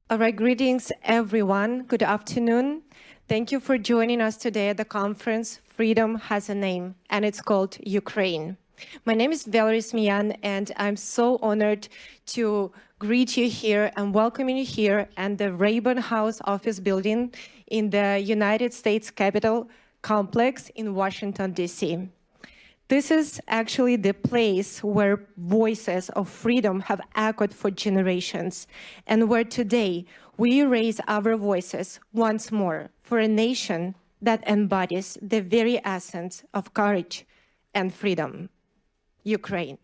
All right, greetings, everyone. Good afternoon. Thank you for joining us today at the conference Freedom Has a Name, and it's called Ukraine. My name is Valerie Smyan, and I'm so honored to greet you here and welcome you here at the Rayburn House Office Building in the United States Capitol Complex in Washington, D.C. This is actually the place where voices of freedom have echoed for generations, and where today we raise our voices once more for a nation that embodies the very essence of courage and freedom, Ukraine.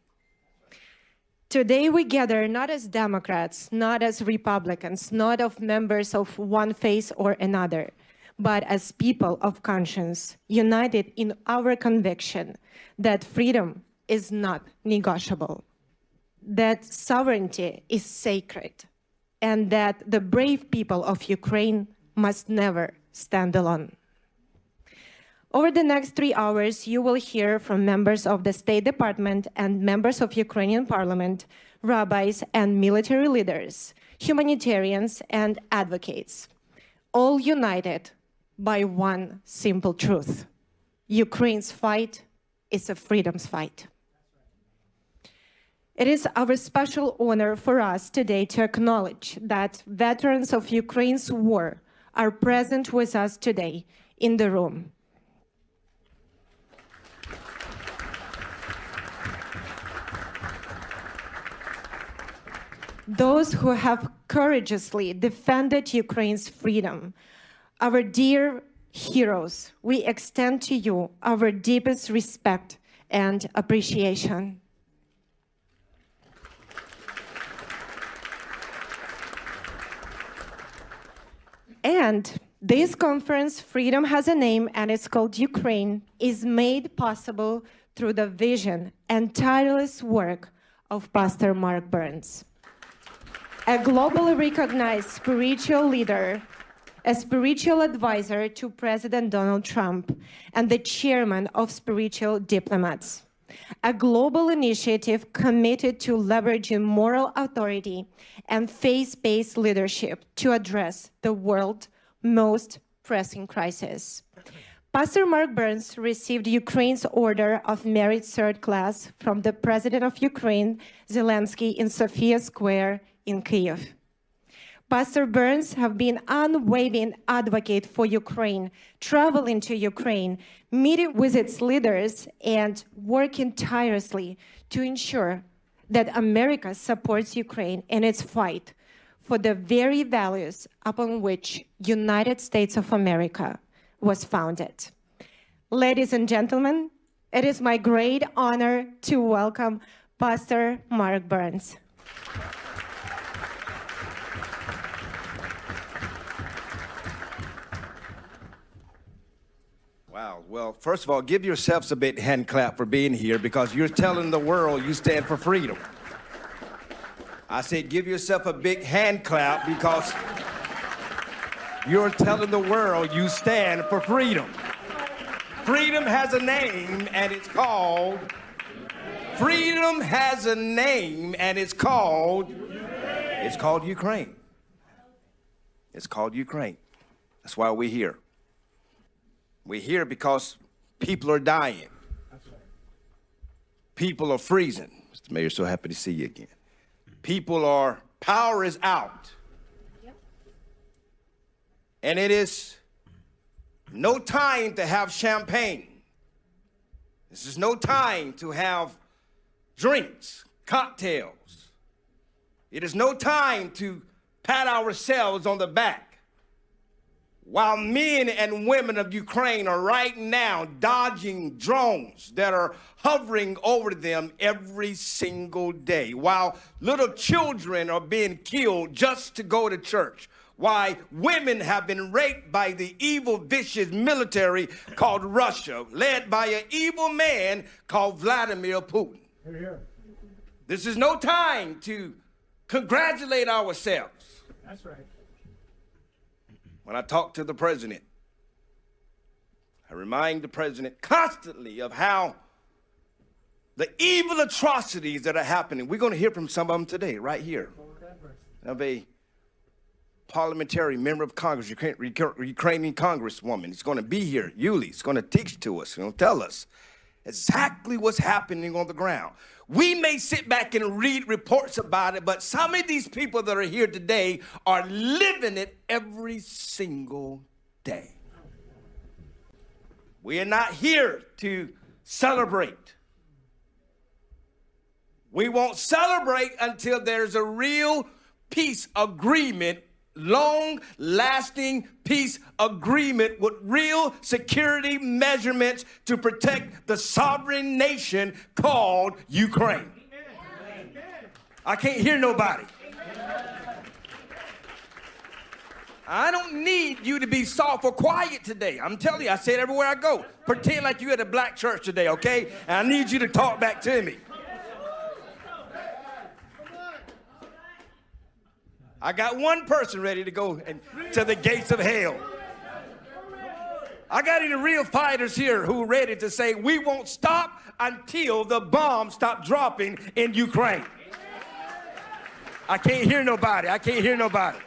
Today we gather not as Democrats, not as Republicans, not as members of one faith or another, but as people of conscience, united in our conviction that freedom is not negotiable, that sovereignty is sacred, and that the brave people of Ukraine must never stand alone. Over the next 3 hours, you will hear from members of the State Department and members of Ukrainian Parliament, rabbis and military leaders, humanitarians and advocates, all united by one simple truth: Ukraine's fight is a freedom's fight. It is our special honor for us today to acknowledge that veterans of Ukraine's war are present with us today in the room. Those who have courageously defended Ukraine's freedom, our dear heroes, we extend to you our deepest respect and appreciation. And this conference, Freedom Has a Name, and it's called Ukraine, is made possible through the vision and tireless work of Pastor Mark Burns, a globally recognized spiritual leader, a spiritual advisor to President Donald Trump, and the chairman of Spiritual Diplomats, a global initiative committed to leveraging moral authority and faith-based leadership to address the world's most pressing crisis. Pastor Mark Burns received Ukraine's Order of Merit Third Class from the President of Ukraine, Zelensky, in Sofia Square in Kyiv. Pastor Burns have been unwavering advocate for Ukraine, traveling to Ukraine, meeting with its leaders, and working tirelessly to ensure that America supports Ukraine in its fight for the very values upon which United States of America was founded. Ladies and gentlemen, it is my great honor to welcome Pastor Mark Burns. Wow. Well, first of all, give yourselves a big hand clap for being here, because you're telling the world you stand for freedom. I said give yourself a big hand clap because you're telling the world you stand for freedom. Freedom has a name, and it's called... Freedom has a name, and it's called Ukraine. It's called Ukraine. That's why we're here. We're here because people are dying. People are freezing. Mr. Mayor, so happy to see you again. Power is out. And it is no time to have champagne. This is no time to have drinks, cocktails. It is no time to pat ourselves on the back, while men and women of Ukraine are right now dodging drones that are hovering over them every single day, while little children are being killed just to go to church, while women have been raped by the evil, vicious military called Russia, led by an evil man called Vladimir Putin. Here, here. This is no time to congratulate ourselves. That's right. When I talk to the president, I remind the president constantly of how the evil atrocities that are happening. We're going to hear from some of them today, right here. Of a parliamentary member of Congress, Ukrainian congresswoman. It's going to be here. Yuli is going to teach to us. Going to tell us exactly what's happening on the ground. We may sit back and read reports about it, but some of these people that are here today are living it every single day. We are not here to celebrate. We won't celebrate until there's a real peace agreement, long-lasting peace agreement with real security measurements to protect the sovereign nation called Ukraine. I can't hear nobody. I don't need you to be soft or quiet today. I'm telling you, I say it everywhere I go. Pretend like you're at a black church today, okay? And I need you to talk back to me. I got one person ready to go to the gates of hell. I got any real fighters here who are ready to say, we won't stop until the bombs stop dropping in Ukraine. I can't hear nobody. I can't hear nobody.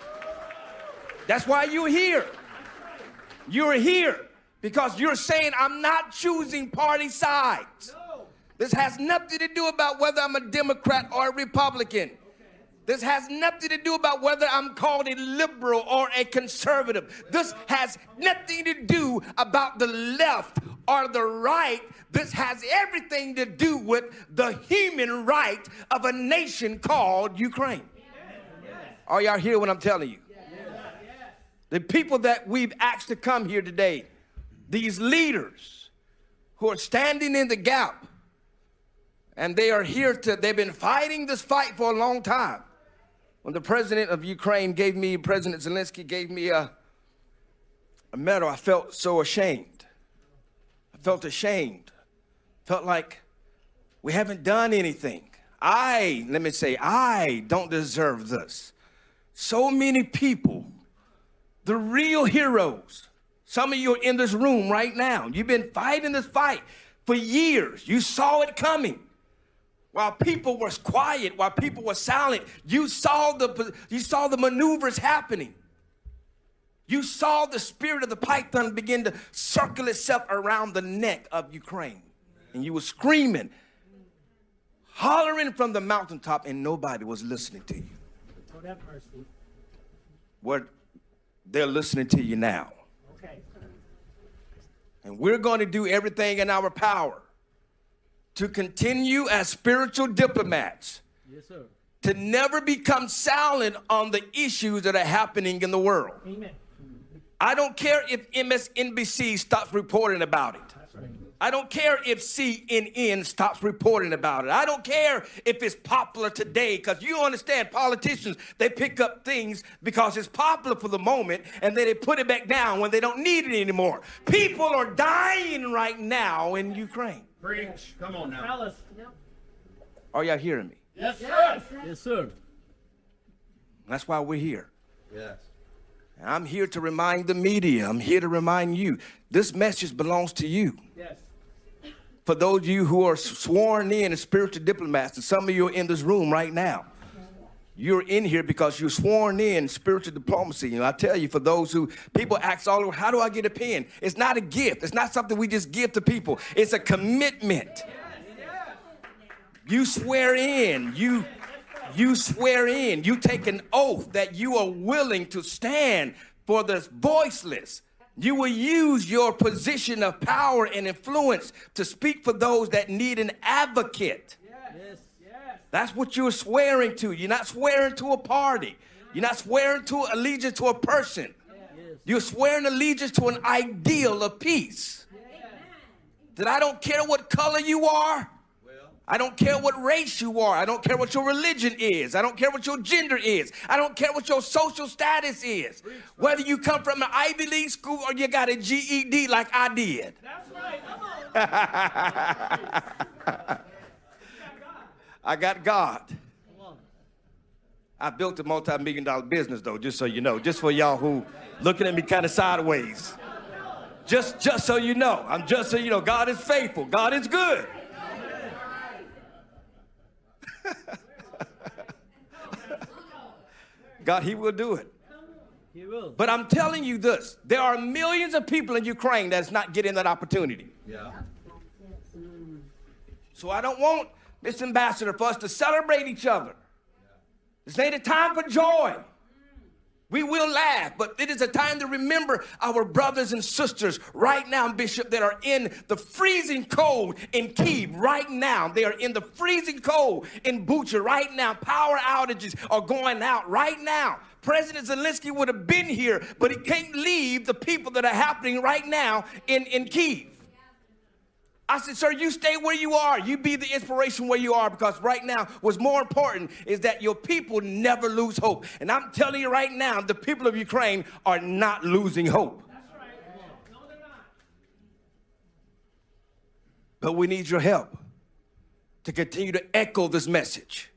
That's why you're here. You're here because you're saying, I'm not choosing party sides. This has nothing to do about whether I'm a Democrat or a Republican. This has nothing to do about whether I'm called a liberal or a conservative. This has nothing to do about the left or the right. This has everything to do with the human right of a nation called Ukraine. Are y'all hear what I'm telling you? The people that we've asked to come here today, these leaders who are standing in the gap, and they are here they've been fighting this fight for a long time. When the president of Ukraine President Zelensky gave me a medal, I felt so ashamed. I felt ashamed. Felt like we haven't done anything. Let me say, I don't deserve this. So many people, the real heroes, some of you are in this room right now. You've been fighting this fight for years. You saw it coming. While people were quiet, while people were silent, you saw the maneuvers happening. You saw the spirit of the python begin to circle itself around the neck of Ukraine. And you were screaming, hollering from the mountaintop, and nobody was listening to you. Lord have mercy. What they're listening to you now. Okay. And we're going to do everything in our power to continue as spiritual diplomats. Yes, sir. To never become silent on the issues that are happening in the world. Amen. I don't care if MSNBC stops reporting about it. That's right. I don't care if CNN stops reporting about it. I don't care if it's popular today, because you understand politicians, they pick up things because it's popular for the moment, and then they put it back down when they don't need it anymore. People are dying right now in Ukraine. Preach. Come on now. Tell us. Yep. Are y'all hearing me? Yes, sir. Yes, sir. That's why we're here. Yes. And I'm here to remind the media. I'm here to remind you. This message belongs to you. Yes. For those of you who are sworn in as spiritual diplomats, and some of you are in this room right now, you're in here because you're sworn in spiritual diplomacy. And I tell you, for those who, people ask all over, how do I get a pen? It's not a gift. It's not something we just give to people. It's a commitment. You swear in. You swear in. You take an oath that you are willing to stand for the voiceless. You will use your position of power and influence to speak for those that need an advocate. Yes. That's what you're swearing to. You're not swearing to a party. You're not swearing to allegiance to a person. You're swearing allegiance to an ideal of peace. That I don't care what color you are. I don't care what race you are. I don't care what your religion is. I don't care what your gender is. I don't care what your social status is. Whether you come from an Ivy League school or you got a GED like I did. That's right. Come on. I got God. I built a multi-million-dollar business, though, just so you know. Just for y'all who looking at me kind of sideways. Just so you know. Just so you know, God is faithful. God is good. God, he will do it. He will. But I'm telling you this, there are millions of people in Ukraine that's not getting that opportunity. Yeah. So I don't want, Mr. Ambassador, for us to celebrate each other. This ain't a time for joy. We will laugh, but it is a time to remember our brothers and sisters right now, Bishop, that are in the freezing cold in Kyiv right now. They are in the freezing cold in Bucha right now. Power outages are going out right now. President Zelensky would have been here, but he can't leave the people that are happening right now in Kyiv. I said, sir, you stay where you are. You be the inspiration where you are, because right now what's more important is that your people never lose hope. And I'm telling you right now, the people of Ukraine are not losing hope. That's right. No, they're not. But we need your help to continue to echo this message.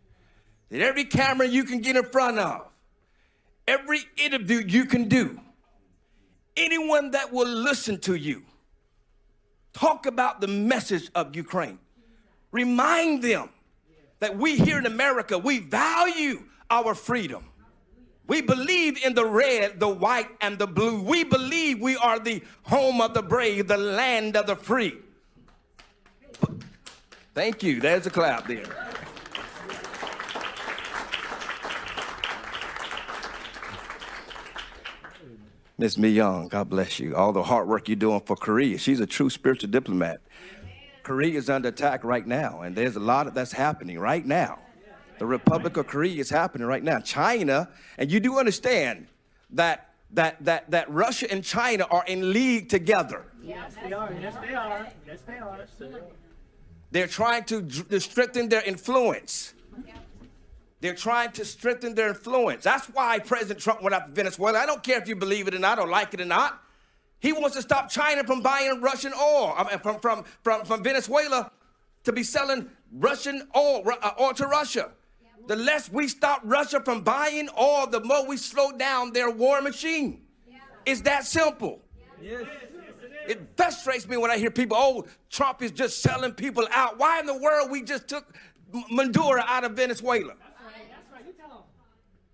That every camera you can get in front of, every interview you can do, anyone that will listen to you, talk about the message of Ukraine. Remind them that we here in America, we value our freedom. We believe in the red, the white, and the blue. We believe we are the home of the brave, the land of the free. Thank you. There's a clap there. Miss Mi Young, God bless you. All the hard work you're doing for Korea. She's a true spiritual diplomat. Korea is under attack right now, and there's a lot that's happening right now. The Republic of Korea is happening right now. China, and you do understand that Russia and China are in league together. Yes, they are. Yes, they are. Yes, they are. They're trying to strengthen their influence. They're trying to strengthen their influence. That's why President Trump went after Venezuela. I don't care if you believe it or not or like it or not. He wants to stop China from buying Russian oil, from Venezuela to be selling Russian oil to Russia. The less we stop Russia from buying oil, the more we slow down their war machine. It's that simple. Yes. It frustrates me when I hear people, oh, Trump is just selling people out. Why in the world we just took Maduro out of Venezuela?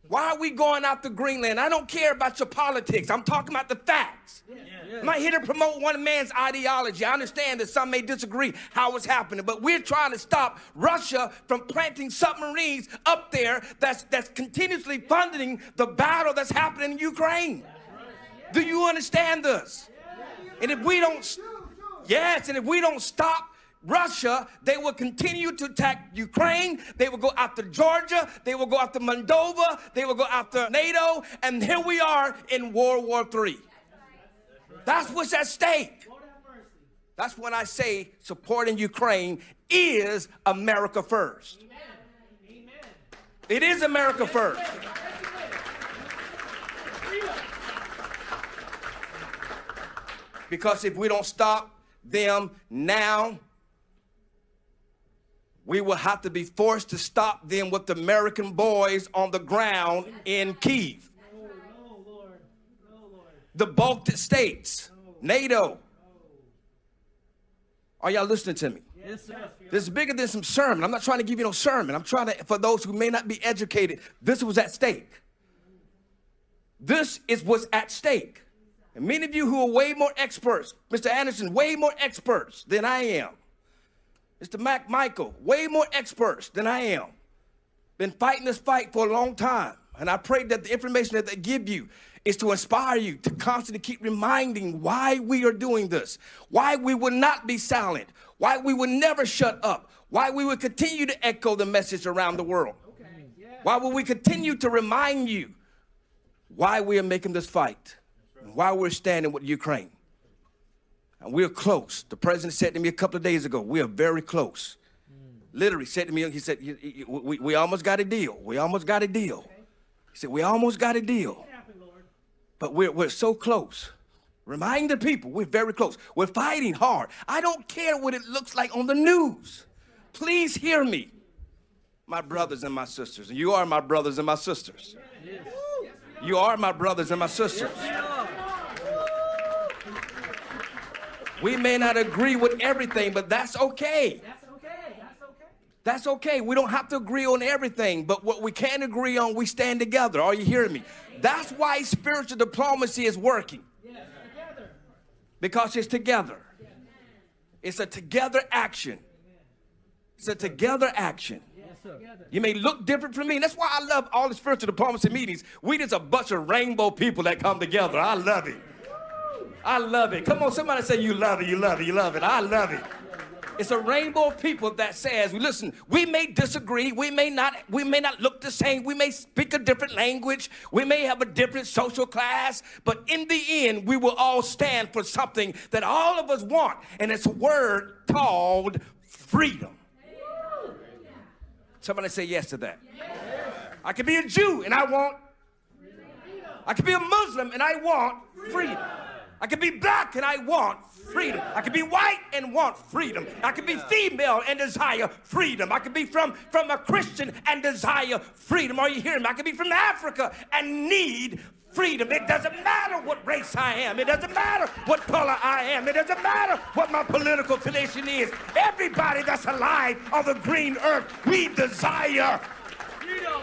Why are we going out to Greenland? I don't care about your politics. I'm talking about the facts. I'm not here to promote one man's ideology. I understand that some may disagree how it's happening, but we're trying to stop Russia from planting submarines up there that's continuously funding the battle that's happening in Ukraine. Do you understand this? And if we don't, and if we don't stop Russia, they will continue to attack Ukraine. They will go after Georgia. They will go after Moldova. They will go after NATO. And here we are in World War III. That's what's at stake. That's when I say supporting Ukraine is America first. It is America first. Because if we don't stop them now, we will have to be forced to stop them with the American boys on the ground in Kyiv. No, Lord. No, Lord. The Baltic states, NATO. Are y'all listening to me? Yes, sir. This is bigger than some sermon. I'm not trying to give you no sermon. I'm trying to, for those who may not be educated, this was at stake. This is what's at stake. And many of you who are way more experts, Mr. Anderson, way more experts than I am. Mr. Michael, way more experts than I am. Been fighting this fight for a long time. And I pray that the information that they give you is to inspire you to constantly keep reminding why we are doing this, why we will not be silent, why we will never shut up, why we will continue to echo the message around the world. Why will we continue to remind you why we are making this fight, and why we're standing with Ukraine. And we're close. The president said to me a couple of days ago, we are very close. Literally said to me, he said, we almost got a deal. We almost got a deal. He said, we almost got a deal. But we're so close. Remind the people, we're very close. We're fighting hard. I don't care what it looks like on the news. Please hear me, my brothers and my sisters. And you are my brothers and my sisters. You are my brothers and my sisters. We may not agree with everything, but that's okay. That's okay. We don't have to agree on everything, but what we can agree on, we stand together. Are you hearing me? That's why spiritual diplomacy is working. Because it's together. It's a together action. It's a together action. You may look different from me. That's why I love all the spiritual diplomacy meetings. We just a bunch of rainbow people that come together. I love it. I love it. Come on, somebody say you love it, you love it, you love it. I love it. It's a rainbow of people that says, listen, we may disagree, we may not look the same, we may speak a different language, we may have a different social class, but in the end, we will all stand for something that all of us want, and it's a word called freedom. Somebody say yes to that. I could be a Jew and I want freedom. I could be a Muslim and I want freedom. I could be black and I want freedom. I could be white and want freedom. I could be female and desire freedom. I could be from a Christian and desire freedom. Are you hearing me? I could be from Africa and need freedom. It doesn't matter what race I am. It doesn't matter what color I am. It doesn't matter what my political affiliation is. Everybody that's alive on the green earth, we desire freedom.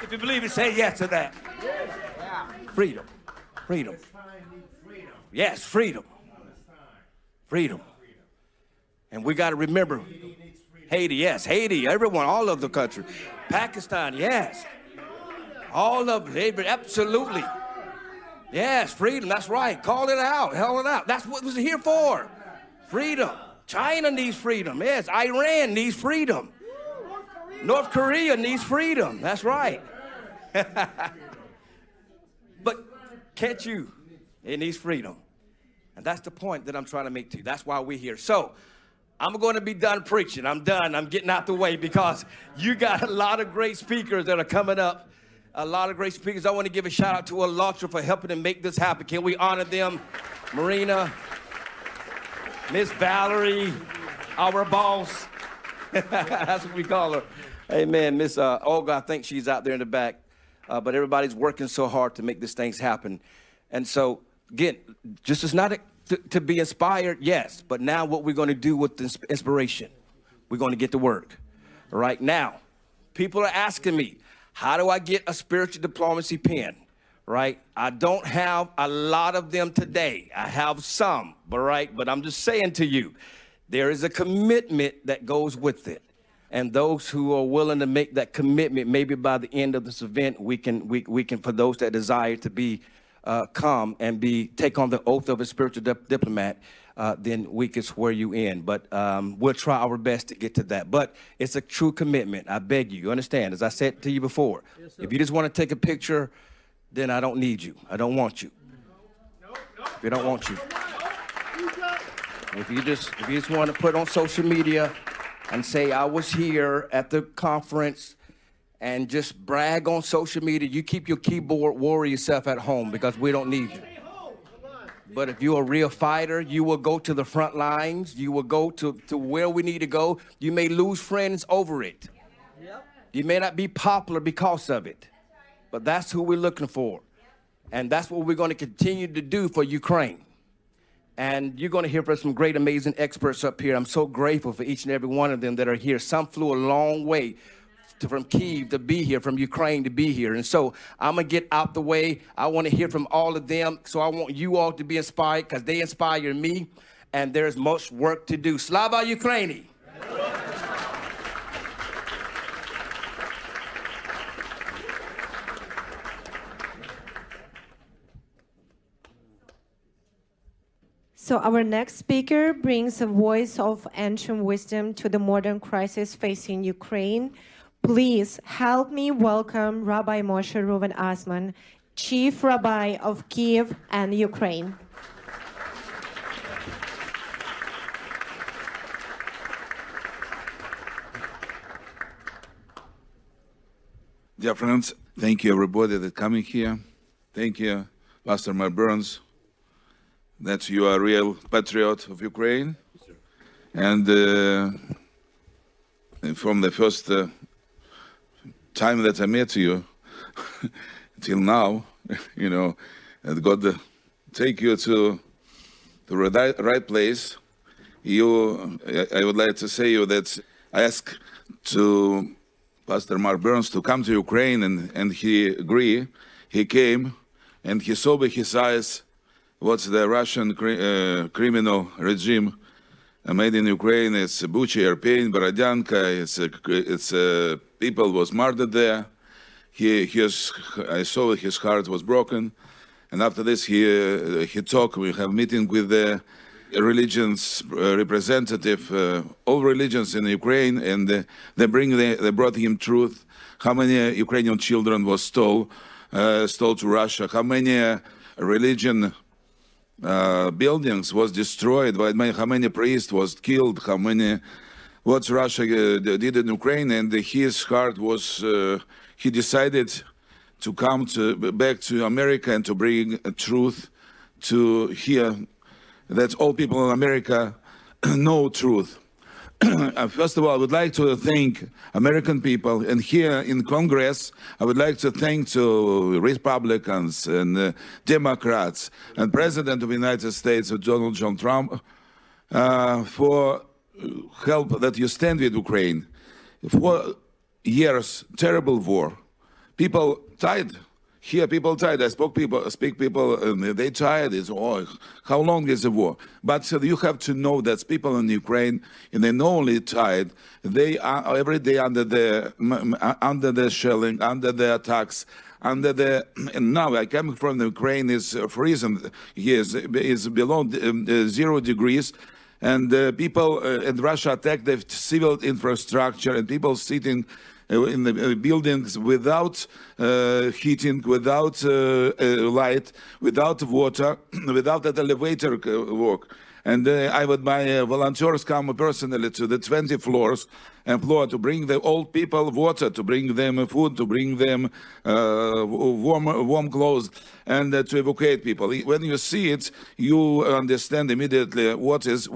If you believe it, say yes to that. Freedom. Freedom. Yes, freedom. Freedom. And we got to remember Haiti, yes, Haiti, everyone, all of the country. Pakistan, yes. All of it, absolutely. Yes, freedom, that's right. Call it out, hell it out. That's what it was here for. Freedom. China needs freedom, yes. Iran needs freedom. North Korea needs freedom, that's right. But can't you? It needs freedom. And that's the point that I'm trying to make to you. That's why we're here. So, I'm going to be done preaching. I'm done. I'm getting out the way because you got a lot of great speakers that are coming up. A lot of great speakers. I want to give a shout out to ALLATRA for helping to make this happen. Can we honor them? Marina, Miss Valerie, our boss. That's what we call her. Amen. Miss Olga, I think she's out there in the back. But everybody's working so hard to make these things happen. And so, again, just as not to be inspired, yes. But now what we're going to do with this inspiration, we're going to get to work. Right now, people are asking me, how do I get a spiritual diplomacy pen? Right? I don't have a lot of them today. I have some, but I'm just saying to you, there is a commitment that goes with it. And those who are willing to make that commitment, maybe by the end of this event, we can, for those that desire to be come and take on the oath of a spiritual diplomat, then we can swear you in. But we'll try our best to get to that. But it's a true commitment. I beg you. You understand? As I said to you before, yes, if you just want to take a picture, then I don't need you. I don't want you. If you don't want you. If you just want to put on social media and say I was here at the conference and just brag on social media, you keep your keyboard warrior yourself at home because we don't need you. But if you're a real fighter, you will go to the front lines. You will go to where we need to go. You may lose friends over it. You may not be popular because of it. But that's who we're looking for. And that's what we're going to continue to do for Ukraine. And you're going to hear from some great, amazing experts up here. I'm so grateful for each and every one of them that are here. Some flew a long way from Kyiv to be here, from Ukraine to be here. And so I'm going to get out the way. I want to hear from all of them. So I want you all to be inspired because they inspire me. And there's much work to do. Slava Ukraini. So our next speaker brings a voice of ancient wisdom to the modern crisis facing Ukraine. Please help me welcome Rabbi Moshe Reuven Osman, Chief Rabbi of Kyiv and Ukraine. Dear friends, thank you everybody that coming here. Thank you, Pastor Mike Burns, that you are a real patriot of Ukraine. And from the first time that I met you till now, you know, and God take you to the right place. I would like to say you that I ask to Pastor Mark Burns to come to Ukraine, and he agreed. He came, and he saw with his eyes what the Russian criminal regime made in Ukraine. It's Bucha, Irpin, Borodyanka. People was murdered there. I saw his heart was broken, and after this he talked. We have meeting with the religions representative, all religions in Ukraine, and they brought him truth. How many Ukrainian children was stole to Russia? How many religion buildings was destroyed? How many priests was killed? How many? What Russia did in Ukraine? And his heart was. He decided to come back to America and to bring truth to here. That all people in America know truth. First of all, I would like to thank American people, and here in Congress, I would like to thank to Republicans and Democrats and President of the United States, Donald John Trump, for help that you stand with Ukraine. 4 years, terrible war. People died. Here, people died. I speak people, and they tired. It's, how long is the war? But you have to know that people in Ukraine, and they not only tired, they are every day under the shelling, under the attacks, and now I come from the Ukraine is freezing. Here is below 0 degrees. And people in Russia attacked the civil infrastructure, and people sitting in the buildings without heating, without light, without water, without an elevator work. And my volunteers come personally to the 20 floors to bring the old people water, to bring them food, to bring them warm clothes, and to evacuate people. When you see it, you understand immediately what is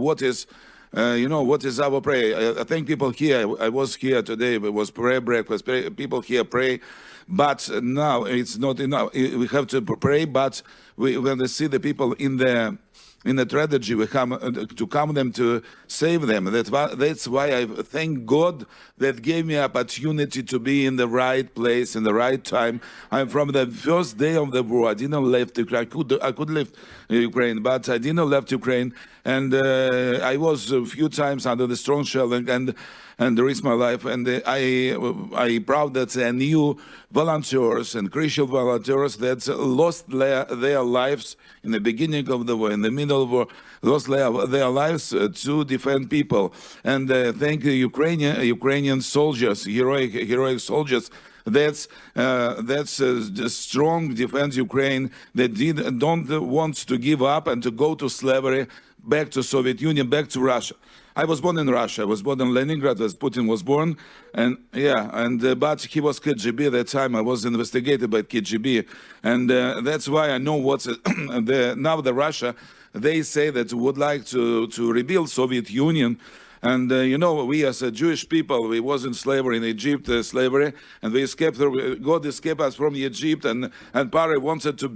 our prayer. I think people here, I was here today, it was prayer breakfast, people here pray, but now it's not enough. We have to pray, but when we see the people in the tragedy, we come them to save them. That's why I thank God that gave me opportunity to be in the right place in the right time. I'm from the first day of the war. I didn't left Ukraine. I could leave Ukraine, but I didn't left Ukraine. And I was a few times under the strong shelling and risked my life. And I proud that I knew volunteers and Christian volunteers that lost their lives in the beginning of the war, in the middle of the war, lost their lives to defend people. And thank the Ukrainian soldiers, heroic soldiers. That's the strong defense Ukraine that don't want to give up and to go to slavery, back to Soviet Union, back to Russia. I was born in Russia. I was born in Leningrad, as Putin was born, but he was KGB at that time. I was investigated by KGB, and that's why I know what's now the Russia. They say that would like to rebuild Soviet Union. And we as a Jewish people, we was in slavery in Egypt, slavery, and we escaped. God escaped us from Egypt, and Pharaoh wanted to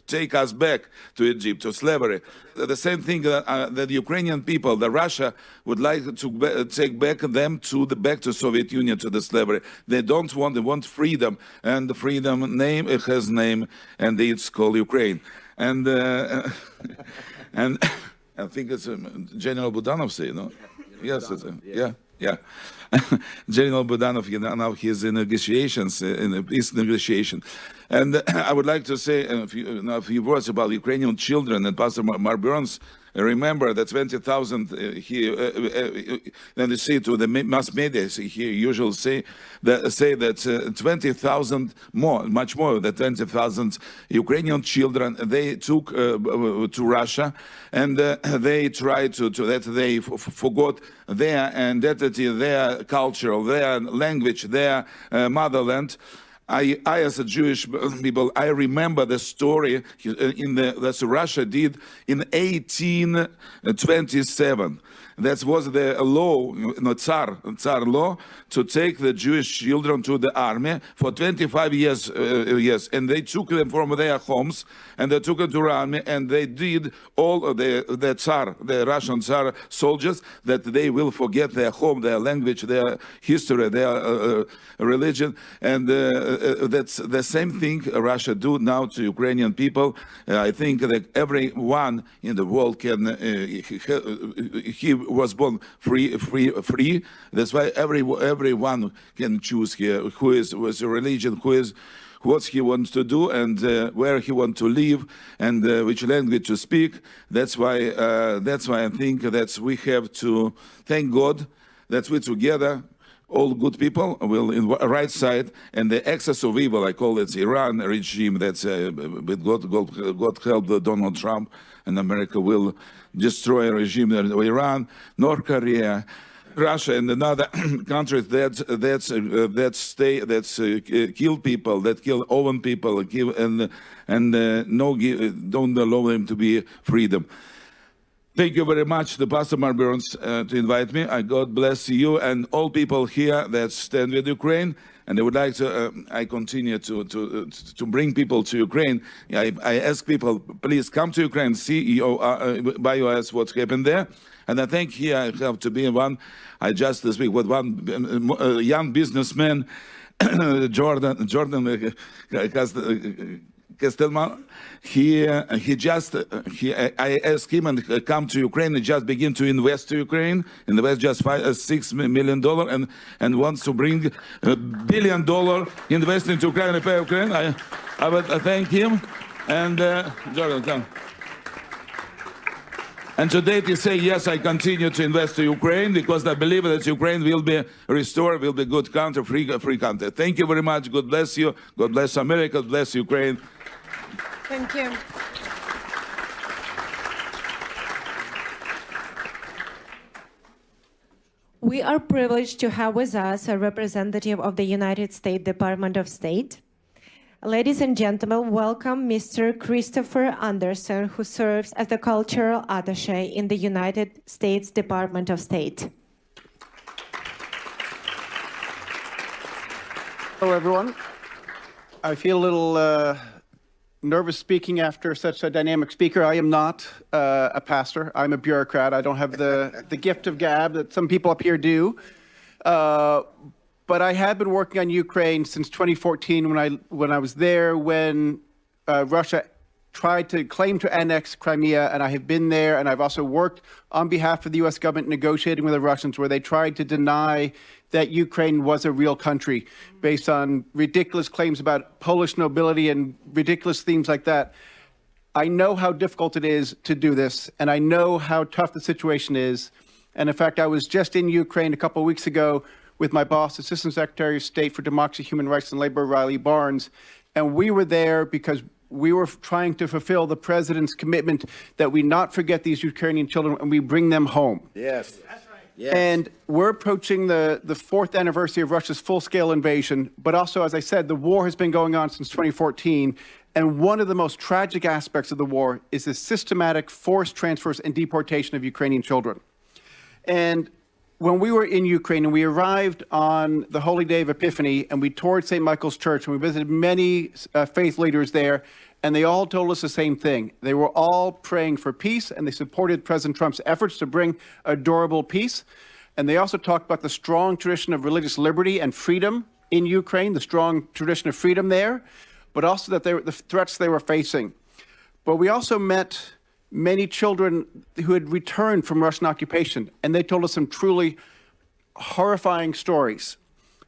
take us back to Egypt, to slavery. The same thing that the Ukrainian people, the Russia, would like to take back them back to Soviet Union, to the slavery. They don't want. They want freedom, and the freedom name it has name, and it's called Ukraine. And and. I think it's General Budanov say, no? Yes, it's, yeah. General Budanov, now he's in negotiations, in a peace negotiation. And I would like to say a few words about Ukrainian children. And Pastor Mark Burns, remember that 20,000 then you see to the mass media, he usually say that 20,000 more, much more than 20,000 Ukrainian children they took to Russia, and they tried to that they forgot their identity, their culture, their language, their motherland. I as a Jewish people, I remember the story that Russia did in 1827. That was the law, Tsar law, to take the Jewish children to the army for 25 years, and they took them from their homes, and they took them to the army, and they did all of the Tsar, the Russian Tsar soldiers, that they will forget their home, their language, their history, their religion, and that's the same thing Russia do now to Ukrainian people. I think that everyone in the world can, he was born free. That's why everyone can choose here who is with a religion, who is what he wants to do, and where he wants to live, and which language to speak. That's why I think that we have to thank God that we together, all good people, will in the right side, and the excess of evil, I call it Iran regime, that's with God help Donald Trump, and America will destroy a regime in Iran, North Korea, Russia, and another countries that kill people, that kill own people, don't allow them to be freedom. Thank you very much to Pastor Mark Burns to invite me. God bless you and all people here that stand with Ukraine. And I would like to, I continue to bring people to Ukraine. I ask people, please come to Ukraine, see by your eyes what's happened there. And I think here I have to be one. I just speak with one young businessman, Jordan Kestelman. I asked him and come to Ukraine and just begin to invest to Ukraine, invest just $6 million and wants to bring $1 billion invest into Ukraine and pay Ukraine. I would thank him. And Jordan, come. And today they say, yes, I continue to invest to Ukraine because I believe that Ukraine will be restored, will be good country, free country. Thank you very much. God bless you. God bless America. God bless Ukraine. Thank you. We are privileged to have with us a representative of the United States Department of State. Ladies and gentlemen, welcome Mr. Christopher Anderson, who serves as the Cultural Attaché in the United States Department of State. Hello, everyone. I feel a little nervous speaking after such a dynamic speaker. I am not a pastor. I'm a bureaucrat. I don't have the gift of gab that some people up here do. But I have been working on Ukraine since 2014 when I was there when Russia tried to claim to annex Crimea, and I have been there, and I've also worked on behalf of the U.S. government negotiating with the Russians where they tried to deny that Ukraine was a real country based on ridiculous claims about Polish nobility and ridiculous themes like that. I know how difficult it is to do this, and I know how tough the situation is. And in fact, I was just in Ukraine a couple of weeks ago with my boss, Assistant Secretary of State for Democracy, Human Rights and Labor, Riley Barnes. And we were there because we were trying to fulfill the president's commitment that we not forget these Ukrainian children and we bring them home. Yes. That's right. Yes. And we're approaching the fourth anniversary of Russia's full-scale invasion. But also, as I said, the war has been going on since 2014. And one of the most tragic aspects of the war is the systematic forced transfers and deportation of Ukrainian children. And when we were in Ukraine and we arrived on the holy day of Epiphany and we toured St. Michael's Church and we visited many faith leaders there, and they all told us the same thing. They were all praying for peace and they supported President Trump's efforts to bring a durable peace. And they also talked about the strong tradition of religious liberty and freedom in Ukraine, the strong tradition of freedom there, but also that the threats they were facing. But we also met many children who had returned from Russian occupation, and they told us some truly horrifying stories.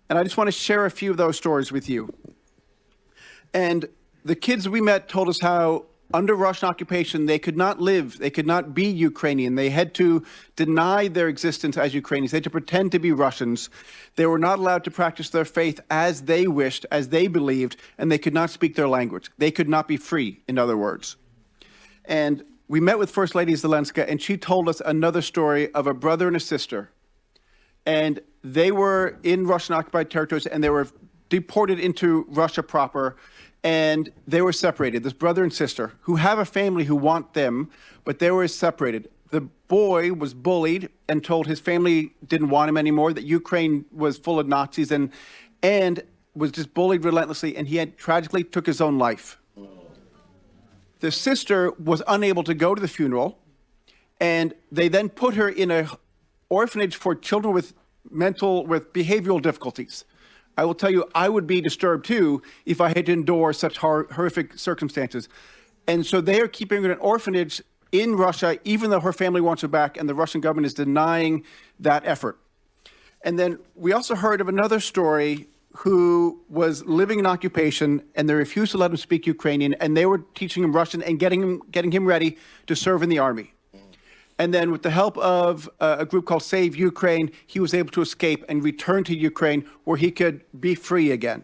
And I just want to share a few of those stories with you. And the kids we met told us how under Russian occupation, they could not live, they could not be Ukrainian. They had to deny their existence as Ukrainians. They had to pretend to be Russians. They were not allowed to practice their faith as they wished, as they believed, and they could not speak their language. They could not be free, in other words. And we met with First Lady Zelenska, and she told us another story of a brother and a sister. And they were in Russian-occupied territories, and they were deported into Russia proper, and they were separated. This brother and sister who have a family who want them, but they were separated. The boy was bullied and told his family didn't want him anymore, that Ukraine was full of Nazis, and was just bullied relentlessly, and he had tragically took his own life. The sister was unable to go to the funeral, and they then put her in an orphanage for children with behavioral difficulties. I will tell you, I would be disturbed too if I had to endure such horrific circumstances. And so they are keeping her in an orphanage in Russia, even though her family wants her back, and the Russian government is denying that effort. And then we also heard of another story who was living in occupation, and they refused to let him speak Ukrainian, and they were teaching him Russian and getting him ready to serve in the army. And then with the help of a group called Save Ukraine, he was able to escape and return to Ukraine where he could be free again.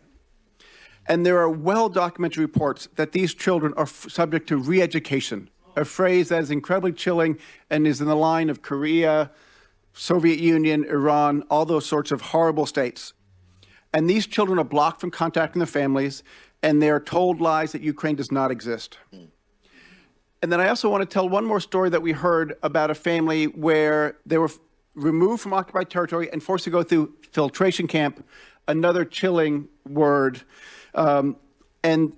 And there are well-documented reports that these children are subject to re-education, a phrase that is incredibly chilling and is in the line of Korea, Soviet Union, Iran, all those sorts of horrible states. And these children are blocked from contacting their families, and they are told lies that Ukraine does not exist. And then I also want to tell one more story that we heard about a family where they were removed from occupied territory and forced to go through filtration camp, another chilling word. And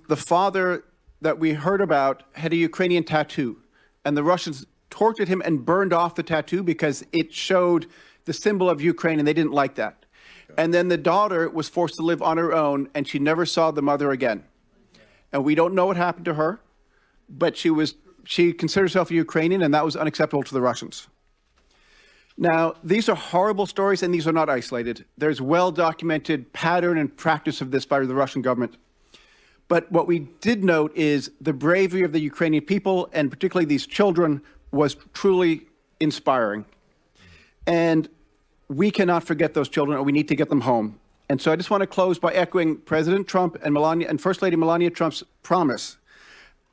the father that we heard about had a Ukrainian tattoo, and the Russians tortured him and burned off the tattoo because it showed the symbol of Ukraine, and they didn't like that. And then the daughter was forced to live on her own, and she never saw the mother again. And we don't know what happened to her, but she considered herself a Ukrainian, and that was unacceptable to the Russians. Now, these are horrible stories, and these are not isolated. There's well-documented pattern and practice of this by the Russian government. But what we did note is the bravery of the Ukrainian people, and particularly these children, was truly inspiring. And we cannot forget those children, or we need to get them home. And so I just want to close by echoing President Trump and First Lady Melania Trump's promise.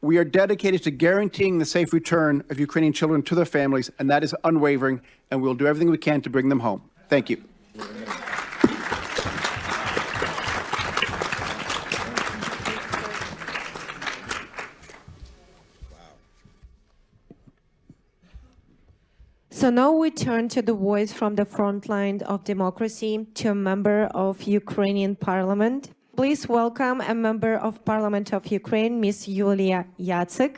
We are dedicated to guaranteeing the safe return of Ukrainian children to their families, and that is unwavering, and we'll do everything we can to bring them home. Thank you. So now we turn to the voice from the front line of democracy, to a member of Ukrainian parliament. Please welcome a member of Parliament of Ukraine, Miss Yulia Yacek.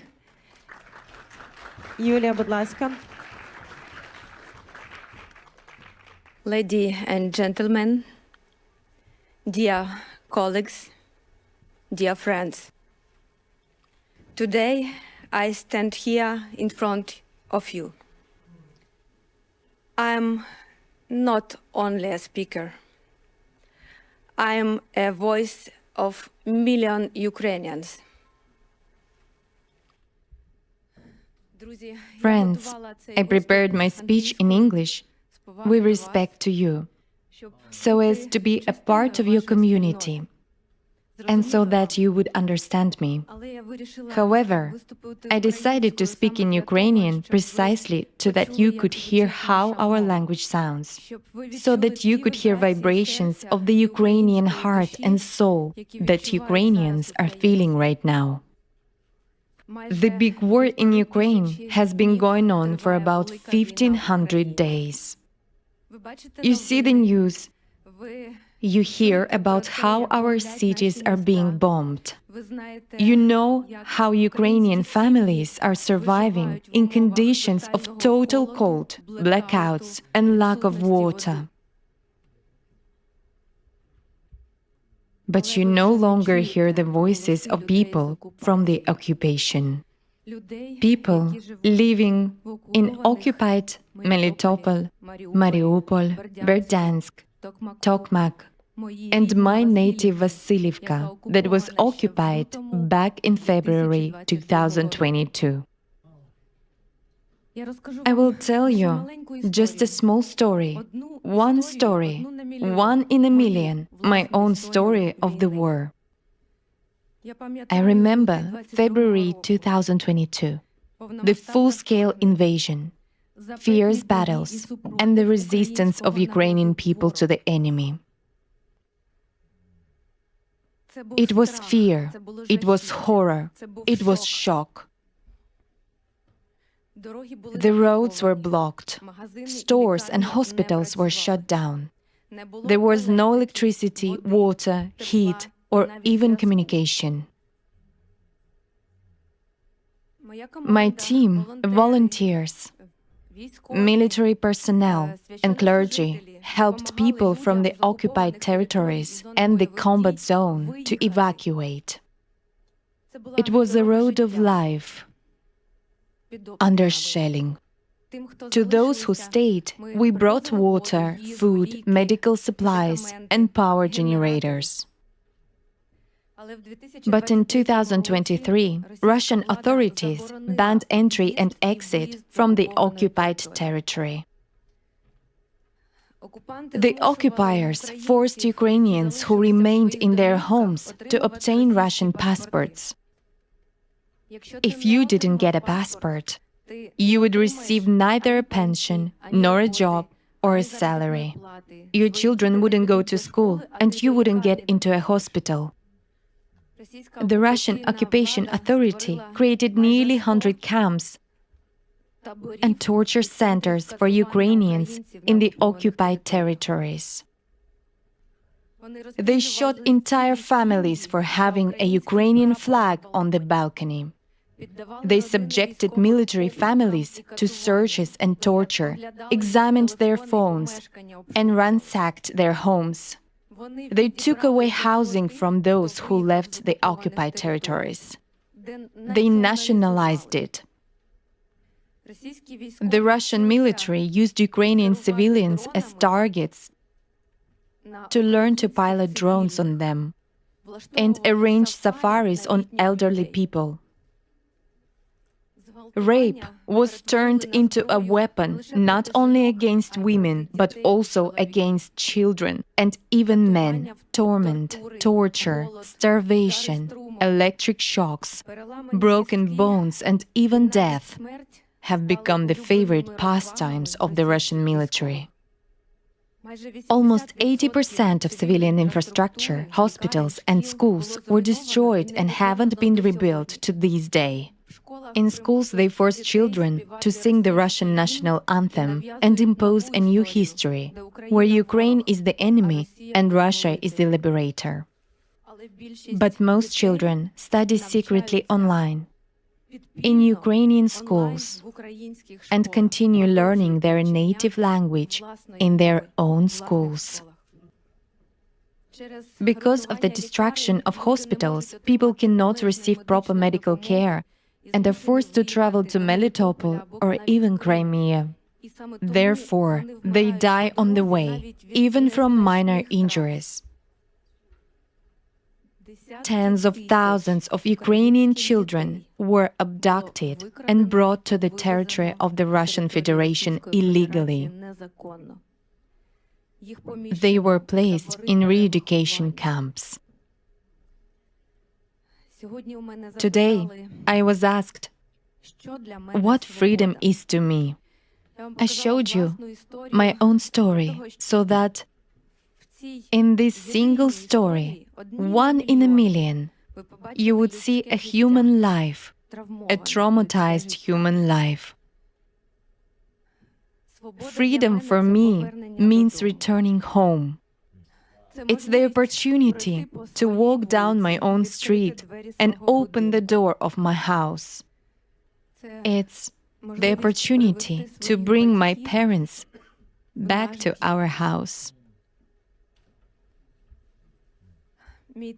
Yulia, будь ласка. Ladies and gentlemen, dear colleagues, dear friends, today I stand here in front of you. I am not only a speaker. I am a voice of millions Ukrainians. Friends, I prepared my speech in English with respect to you, so as to be a part of your community, and so that you would understand me. However, I decided to speak in Ukrainian precisely so that you could hear how our language sounds, so that you could hear vibrations of the Ukrainian heart and soul that Ukrainians are feeling right now. The big war in Ukraine has been going on for about 1,500 days. You see the news. You hear about how our cities are being bombed. You know how Ukrainian families are surviving in conditions of total cold, blackouts, and lack of water. But you no longer hear the voices of people from the occupation. People living in occupied Melitopol, Mariupol, Berdyansk, Tokmak, and my native Vasilivka that was occupied back in February 2022. I will tell you just a small story, one in a million, my own story of the war. I remember February 2022, the full-scale invasion, fierce battles, and the resistance of Ukrainian people to the enemy. It was fear, it was horror, it was shock. The roads were blocked, stores and hospitals were shut down. There was no electricity, water, heat, or even communication. My team, volunteers, military personnel, and clergy helped people from the occupied territories and the combat zone to evacuate. It was a road of life under shelling. To those who stayed, we brought water, food, medical supplies, and power generators. But in 2023, Russian authorities banned entry and exit from the occupied territory. The occupiers forced Ukrainians who remained in their homes to obtain Russian passports. If you didn't get a passport, you would receive neither a pension, nor a job, or a salary. Your children wouldn't go to school, and you wouldn't get into a hospital. The Russian Occupation Authority created nearly 100 camps and torture centers for Ukrainians in the occupied territories. They shot entire families for having a Ukrainian flag on the balcony. They subjected military families to searches and torture, examined their phones, and ransacked their homes. They took away housing from those who left the occupied territories. They nationalized it. The Russian military used Ukrainian civilians as targets to learn to pilot drones on them and arrange safaris on elderly people. Rape was turned into a weapon not only against women, but also against children and even men. Torment, torture, starvation, electric shocks, broken bones, and even death have become the favorite pastimes of the Russian military. Almost 80% of civilian infrastructure, hospitals, and schools were destroyed and haven't been rebuilt to this day. In schools, they force children to sing the Russian national anthem and impose a new history, where Ukraine is the enemy and Russia is the liberator. But most children study secretly online, in Ukrainian schools, and continue learning their native language in their own schools. Because of the destruction of hospitals, people cannot receive proper medical care and are forced to travel to Melitopol or even Crimea. Therefore, they die on the way, even from minor injuries. Tens of thousands of Ukrainian children were abducted and brought to the territory of the Russian Federation illegally. They were placed in re-education camps. Today, I was asked, what freedom is to me? I showed you my own story so that in this single story, 1 in a million, you would see a human life, a traumatized human life. Freedom for me means returning home. It's the opportunity to walk down my own street and open the door of my house. It's the opportunity to bring my parents back to our house.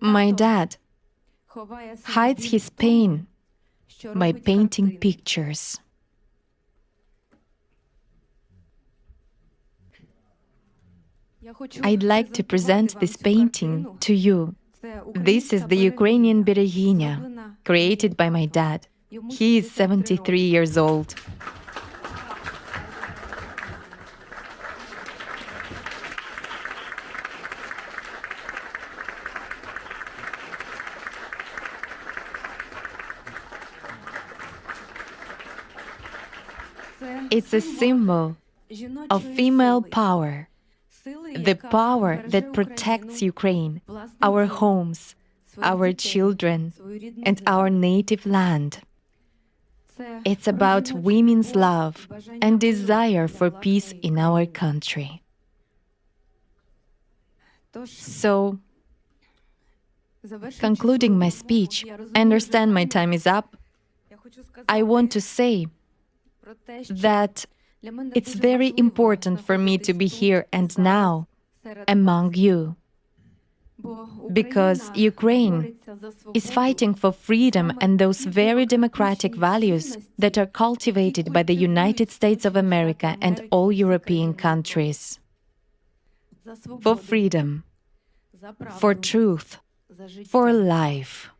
My dad hides his pain by painting pictures. I'd like to present this painting to you. This is the Ukrainian Bereginya, created by my dad. He is 73 years old. It's a symbol of female power, the power that protects Ukraine, our homes, our children, and our native land. It's about women's love and desire for peace in our country. So, concluding my speech, I understand my time is up. I want to say that it's very important for me to be here and now among you, because Ukraine is fighting for freedom and those very democratic values that are cultivated by the United States of America and all European countries. For freedom, for truth, for life.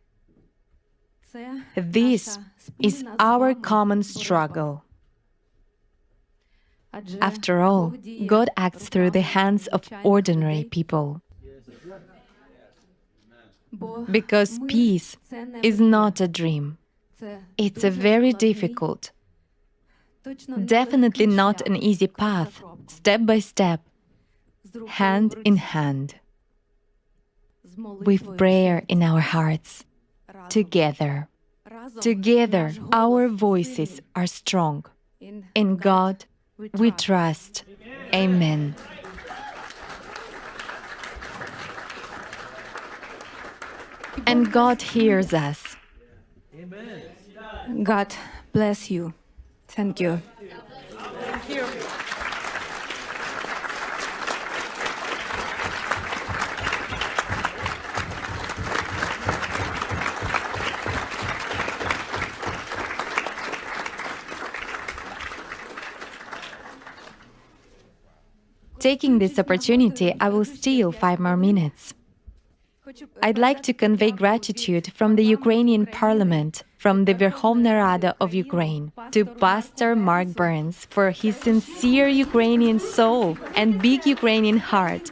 This is our common struggle. After all, God acts through the hands of ordinary people. Because peace is not a dream. It's a very difficult, definitely not an easy path, step by step, hand in hand, with prayer in our hearts, together. Together, our voices are strong. In God, we trust. Amen. And God hears us. God bless you. Thank you. Thank you. Taking this opportunity, I will steal 5 more minutes. I'd like to convey gratitude from the Ukrainian Parliament, from the Verkhovna Rada of Ukraine, to Pastor Mark Burns for his sincere Ukrainian soul and big Ukrainian heart.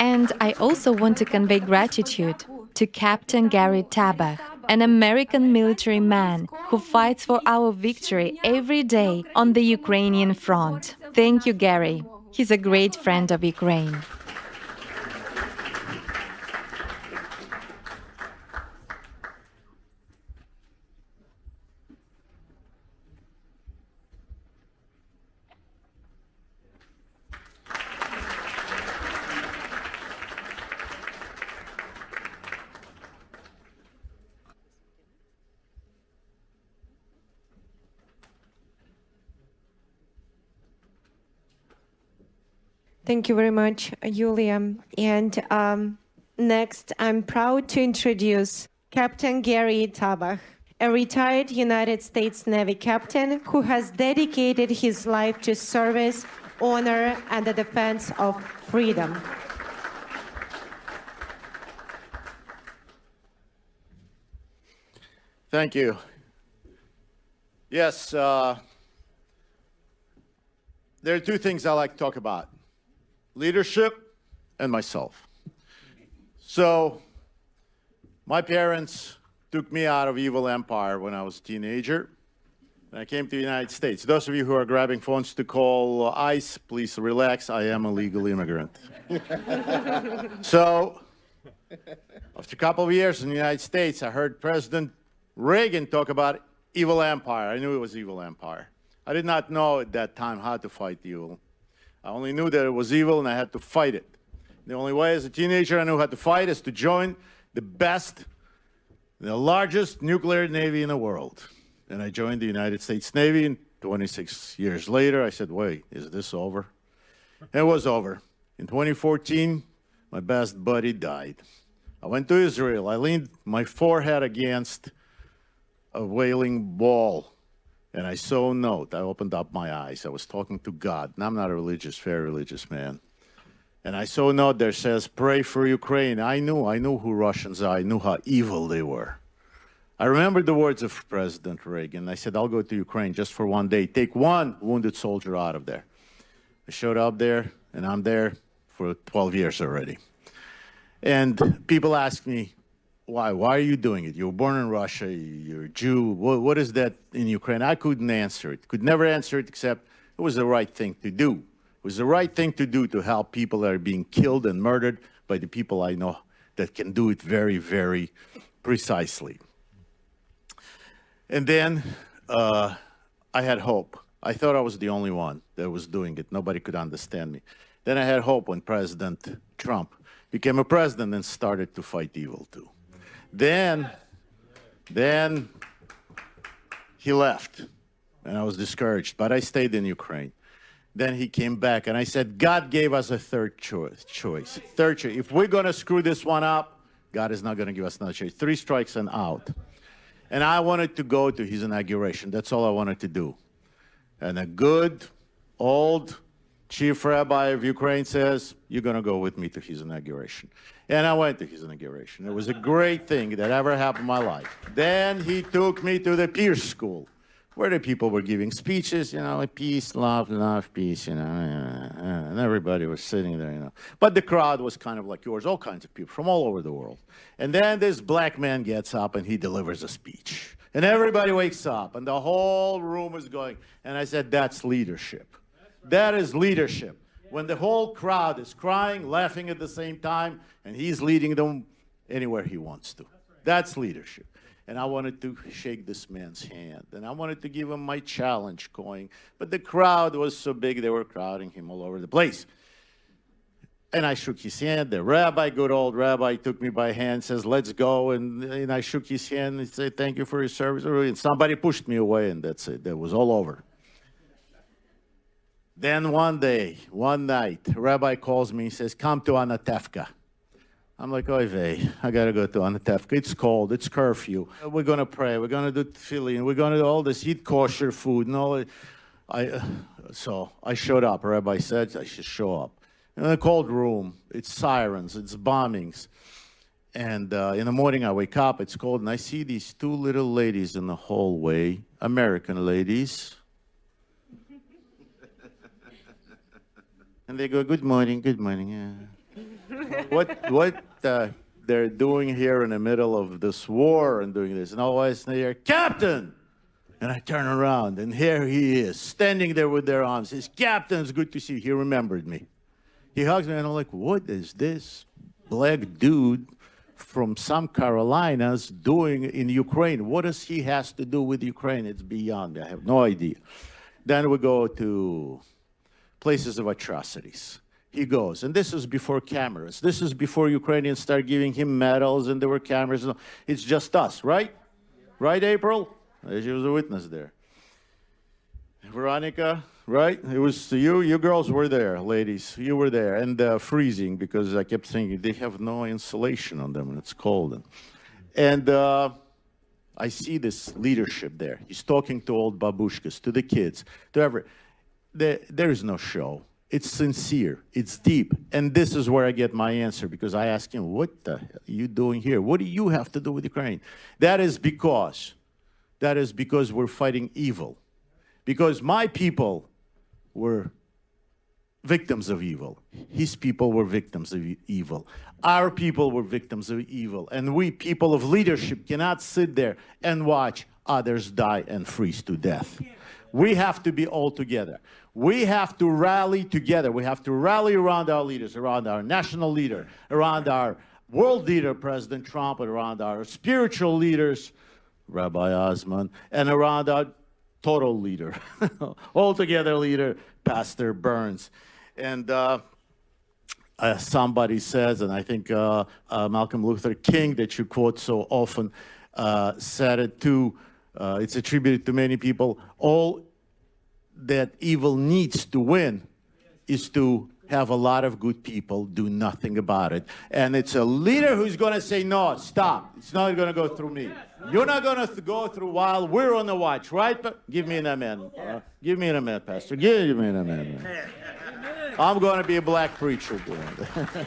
And I also want to convey gratitude to Captain Gary Tabach, an American military man who fights for our victory every day on the Ukrainian front. Thank you, Gary. He's a great friend of Ukraine. Thank you very much, Yulia. And next, I'm proud to introduce Captain Gary Tabach, a retired United States Navy captain who has dedicated his life to service, honor, and the defense of freedom. Thank you. Yes, there are 2 things I like to talk about: leadership and myself. So, my parents took me out of evil empire when I was a teenager, and I came to the United States. Those of you who are grabbing phones to call ICE, please relax. I am a legal immigrant. So, after a couple of years in the United States, I heard President Reagan talk about evil empire. I knew it was evil empire. I did not know at that time how to fight evil. I only knew that it was evil and I had to fight it. The only way as a teenager I knew how to fight is to join the best, the largest nuclear navy in the world. And I joined the United States Navy, and 26 years later I said, wait, is this over? It was over. In 2014, my best buddy died. I went to Israel. I leaned my forehead against a wailing wall, and I saw a note. I opened up my eyes. I was talking to God, and I'm not a very religious man. And I saw a note there says, pray for Ukraine. I knew who Russians are. I knew how evil they were. I remembered the words of President Reagan. I said, I'll go to Ukraine just for one day, take one wounded soldier out of there. I showed up there, and I'm there for 12 years already. And people ask me, why? Why are you doing it? You were born in Russia, you're a Jew. What is that in Ukraine? I couldn't answer it. Could never answer it except it was the right thing to do. It was the right thing to do to help people that are being killed and murdered by the people I know that can do it very, very precisely. And then I had hope. I thought I was the only one that was doing it. Nobody could understand me. Then I had hope when President Trump became a president and started to fight evil too. Then he left, and I was discouraged, but I stayed in Ukraine. Then he came back, and I said, God gave us a third choice. If we're going to screw this one up, God is not going to give us another choice. 3 strikes and out. And I wanted to go to his inauguration. That's all I wanted to do. And a good, old chief rabbi of Ukraine says, you're going to go with me to his inauguration. And I went to his inauguration. It was a great thing that ever happened in my life. Then he took me to the Pierce School, where the people were giving speeches, you know, peace, love, peace, you know, and everybody was sitting there, you know. But the crowd was kind of like yours, all kinds of people from all over the world. And then this black man gets up and he delivers a speech. And everybody wakes up and the whole room is going. And I said, that's leadership. That is leadership. When the whole crowd is crying, laughing at the same time, and he's leading them anywhere he wants to. That's leadership. And I wanted to shake this man's hand. And I wanted to give him my challenge coin. But the crowd was so big, they were crowding him all over the place. And I shook his hand. The rabbi, good old rabbi, took me by hand, says, let's go. And I shook his hand and said, thank you for your service. And somebody pushed me away, and that's it. That was all over. Then one night, the rabbi calls me and says, come to Anatevka. I'm like, oy vey, I got to go to Anatevka. It's cold, it's curfew. We're going to pray, we're going to do tefillin, we're going to do all this, eat kosher food. And all so I showed up. The rabbi said I should show up. In a cold room, it's sirens, it's bombings. And in the morning I wake up, it's cold, and I see these 2 little ladies in the hallway, American ladies. And they go, good morning, yeah. What they're doing here in the middle of this war and doing this. And always they hear, Captain! And I turn around, and here he is, standing there with their arms. He says, Captain, it's good to see you. He remembered me. He hugs me, and I'm like, what is this black dude from some Carolinas doing in Ukraine? What does he has to do with Ukraine? It's beyond me. I have no idea. Then we go to places of atrocities. He goes, and this is before cameras. This is before Ukrainians start giving him medals and there were cameras. It's just us, right? Right, April? She was a witness there. Veronica, right? It was you girls were there, ladies. You were there. And freezing, because I kept thinking they have no insulation on them and it's cold. And I see this leadership there. He's talking to old babushkas, to the kids, to everyone. There is no show. It's sincere. It's deep. And this is where I get my answer, because I ask him, what the hell are you doing here? What do you have to do with Ukraine? That is because we're fighting evil. Because my people were victims of evil. His people were victims of evil. Our people were victims of evil. And we, people of leadership, cannot sit there and watch others die and freeze to death. We have to be all together. We have to rally together. We have to rally around our leaders, around our national leader, around our world leader, President Trump, and around our spiritual leaders, Rabbi Osman, and around our total leader, altogether leader, Pastor Burns. And somebody says, and I think Malcolm Luther King, that you quote so often, said it too. It's attributed to many people. All that evil needs to win is to have a lot of good people do nothing about it. And it's a leader who's going to say, no, stop. It's not going to go through me. You're not going to go through while we're on the watch, right? But give me an amen. Give me an amen, Pastor. Give me an amen. I'm going to be a black preacher doing it.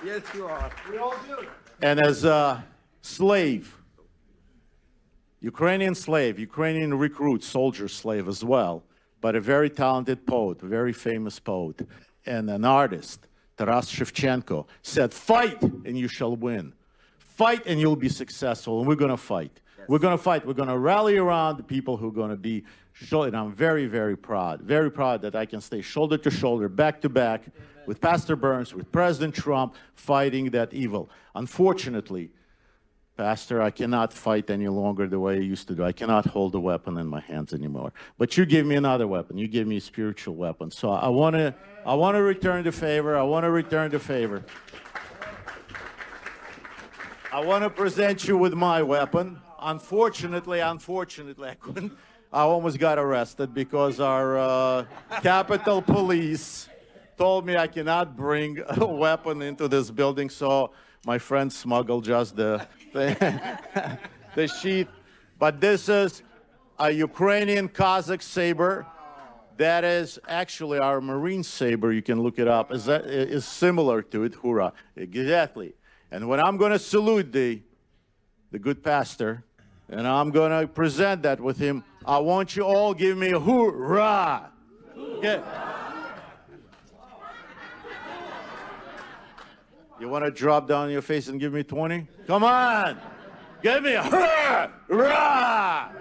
Yes, you are. We all do. And as a slave, Ukrainian slave, Ukrainian recruit, soldier slave as well, but a very talented poet, a very famous poet, and an artist, Taras Shevchenko, said, fight and you shall win. Fight and you'll be successful, and we're going to fight. Yes. We're going to fight. We're going to rally around the people who are going to be, and I'm very, very proud that I can stay shoulder to shoulder, back to back, with Pastor Burns, with President Trump, fighting that evil. Unfortunately, Pastor, I cannot fight any longer the way I used to do. I cannot hold a weapon in my hands anymore. But you give me another weapon. You give me a spiritual weapon. So I want to return the favor. I want to return the favor. I want to present you with my weapon. Unfortunately, I couldn't. I almost got arrested because our Capitol Police told me I cannot bring a weapon into this building, so my friend smuggled just the sheath. But this is a Ukrainian Cossack saber. That is actually our Marine saber. You can look it up. Is similar to it. Hurrah! Exactly. And when I'm going to salute the good pastor, and I'm going to present that with him, I want you all give me a hoorah. Okay. You want to drop down your face and give me 20? Come on! Give me a hoorah! Hoorah!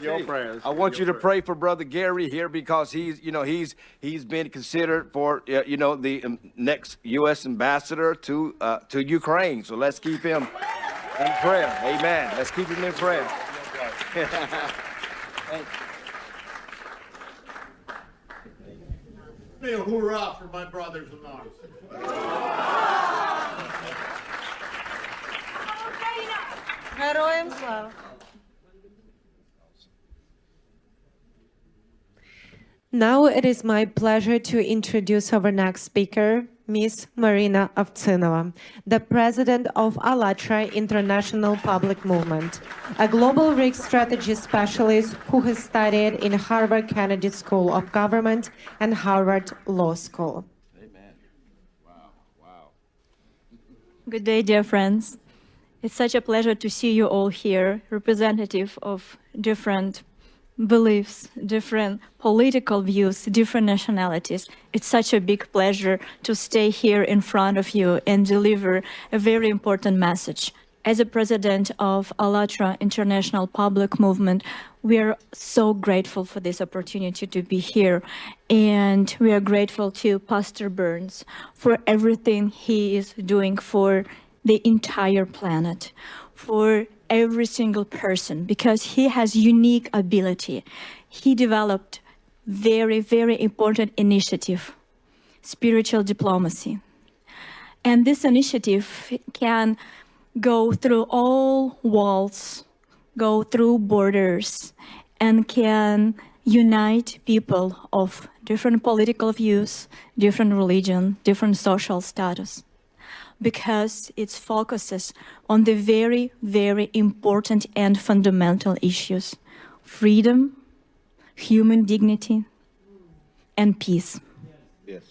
Your prayers. I want you to pray for Brother Gary here because he's been considered for the next U.S. ambassador to Ukraine. So let's keep him in prayer. Amen. Let's keep him in prayer. Be a hoorah for my brothers in arms. Героям слава. Now it is my pleasure to introduce our next speaker, Ms. Marina Ovtsinova, the president of ALLATRA International Public Movement, a global risk strategy specialist who has studied in Harvard Kennedy School of Government and Harvard Law School. Amen. Wow. Good day, dear friends. It's such a pleasure to see you all here, representative of different beliefs, different political views, different nationalities. It's such a big pleasure to stay here in front of you and deliver a very important message. As a president of ALLATRA International Public Movement, we are so grateful for this opportunity to be here. And we are grateful to Pastor Burns for everything he is doing for the entire planet, for every single person, because he has unique ability. He developed very, very important initiative, spiritual diplomacy. And this initiative can go through all walls, go through borders, and can unite people of different political views, different religion, different social status, because it focuses on the very, very important and fundamental issues: freedom, human dignity, and peace. Yes.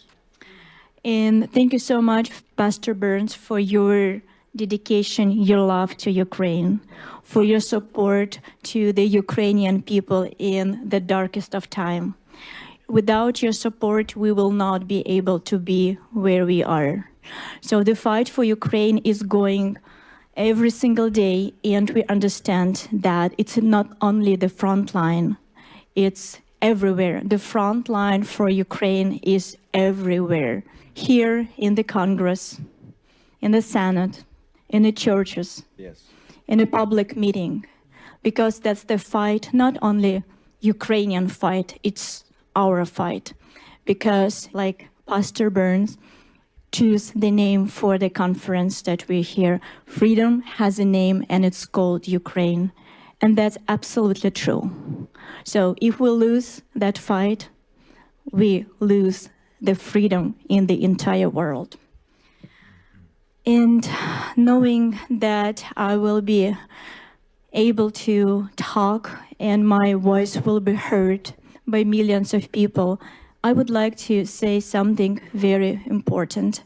And thank you so much, Pastor Burns, for your dedication, your love to Ukraine, for your support to the Ukrainian people in the darkest of time. Without your support, we will not be able to be where we are. So the fight for Ukraine is going every single day, and we understand that it's not only the front line, it's everywhere. The front line for Ukraine is everywhere. Here in the Congress, in the Senate, in the churches, Yes. in a public meeting, because that's the fight, not only Ukrainian fight, it's our fight. Because like Pastor Burns choose the name for the conference that we're here, freedom has a name and it's called Ukraine. And that's absolutely true. So if we lose that fight, we lose the freedom in the entire world. And knowing that I will be able to talk and my voice will be heard by millions of people, I would like to say something very important.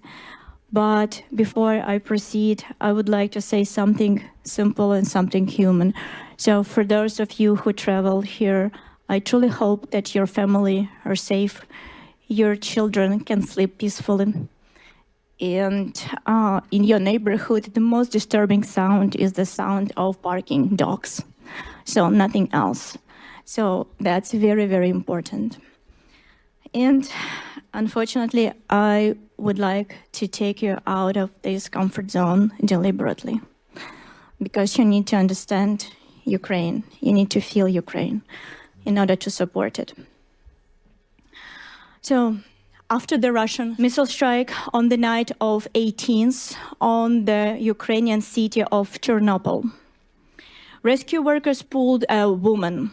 But before I proceed, I would like to say something simple and something human. So for those of you who travel here, I truly hope that your family are safe, your children can sleep peacefully. And in your neighborhood, the most disturbing sound is the sound of barking dogs. So nothing else. So that's very, very important. And unfortunately, I would like to take you out of this comfort zone deliberately, because you need to understand Ukraine. You need to feel Ukraine in order to support it. So after the Russian missile strike on the night of 18th on the Ukrainian city of Chernobyl, rescue workers pulled a woman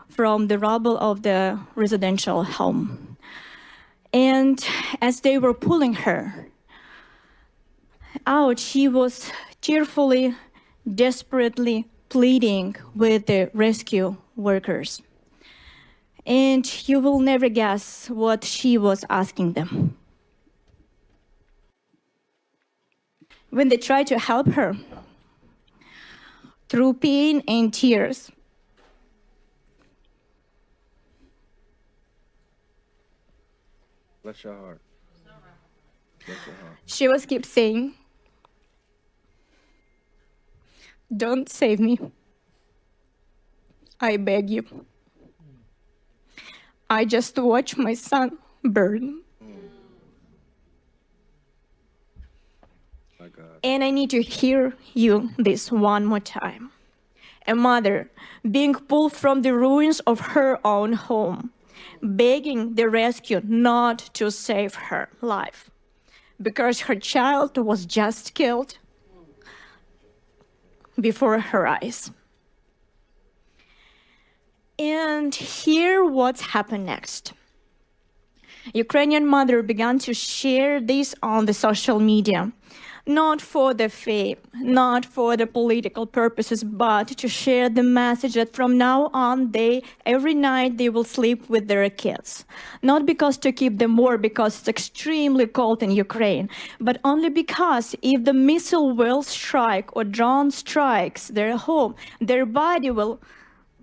from the rubble of the residential home. And as they were pulling her out, she was tearfully, desperately pleading with the rescue workers. And you will never guess what she was asking them. When they tried to help her, through pain and tears, Bless your heart. Bless your heart. she was keep saying, "Don't save me. I beg you. I just watch my son burn. My God. And I need to hear you this one more time. A mother being pulled from the ruins of her own home, begging the rescue not to save her life because her child was just killed before her eyes. And here what's happened next. Ukrainian mother began to share this on the social media, not for the fame, not for the political purposes, but to share the message that from now on, every night they will sleep with their kids. Not because to keep them warm, because it's extremely cold in Ukraine, but only because if the missile will strike or drone strikes their home, their body will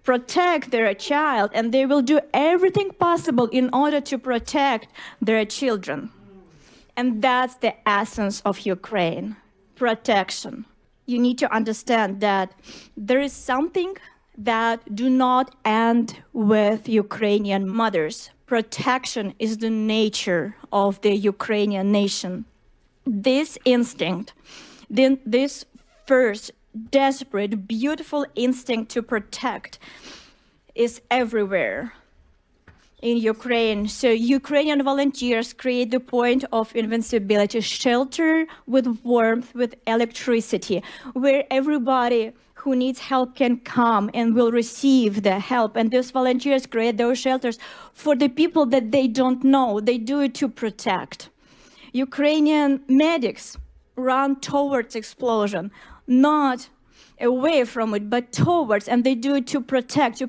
protect their child, and they will do everything possible in order to protect their children. And that's the essence of Ukraine, protection. You need to understand that there is something that do not end with Ukrainian mothers. Protection is the nature of the Ukrainian nation. This instinct, this first desperate, beautiful instinct to protect is everywhere in Ukraine. So Ukrainian volunteers create the point of invincibility, shelter with warmth, with electricity, where everybody who needs help can come and will receive the help. And these volunteers create those shelters for the people that they don't know. They do it to protect. Ukrainian medics run towards explosion, not away from it, but towards, and they do it to protect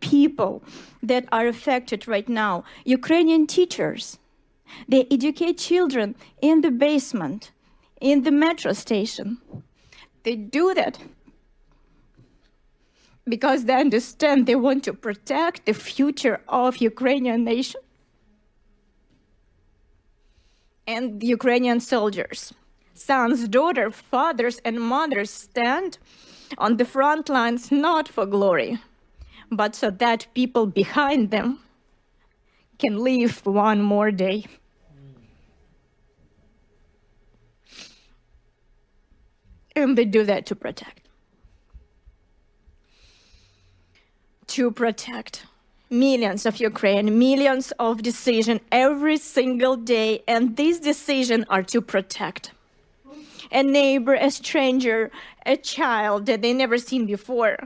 people that are affected right now. Ukrainian teachers, they educate children in the basement, in the metro station. They do that because they understand they want to protect the future of Ukrainian nation. And the Ukrainian soldiers, sons, daughters, fathers, and mothers stand on the front lines not for glory, but so that people behind them can live one more day. And they do that to protect. To protect millions of Ukraine, millions of decisions every single day, and these decisions are to protect a neighbor, a stranger, a child that they never seen before.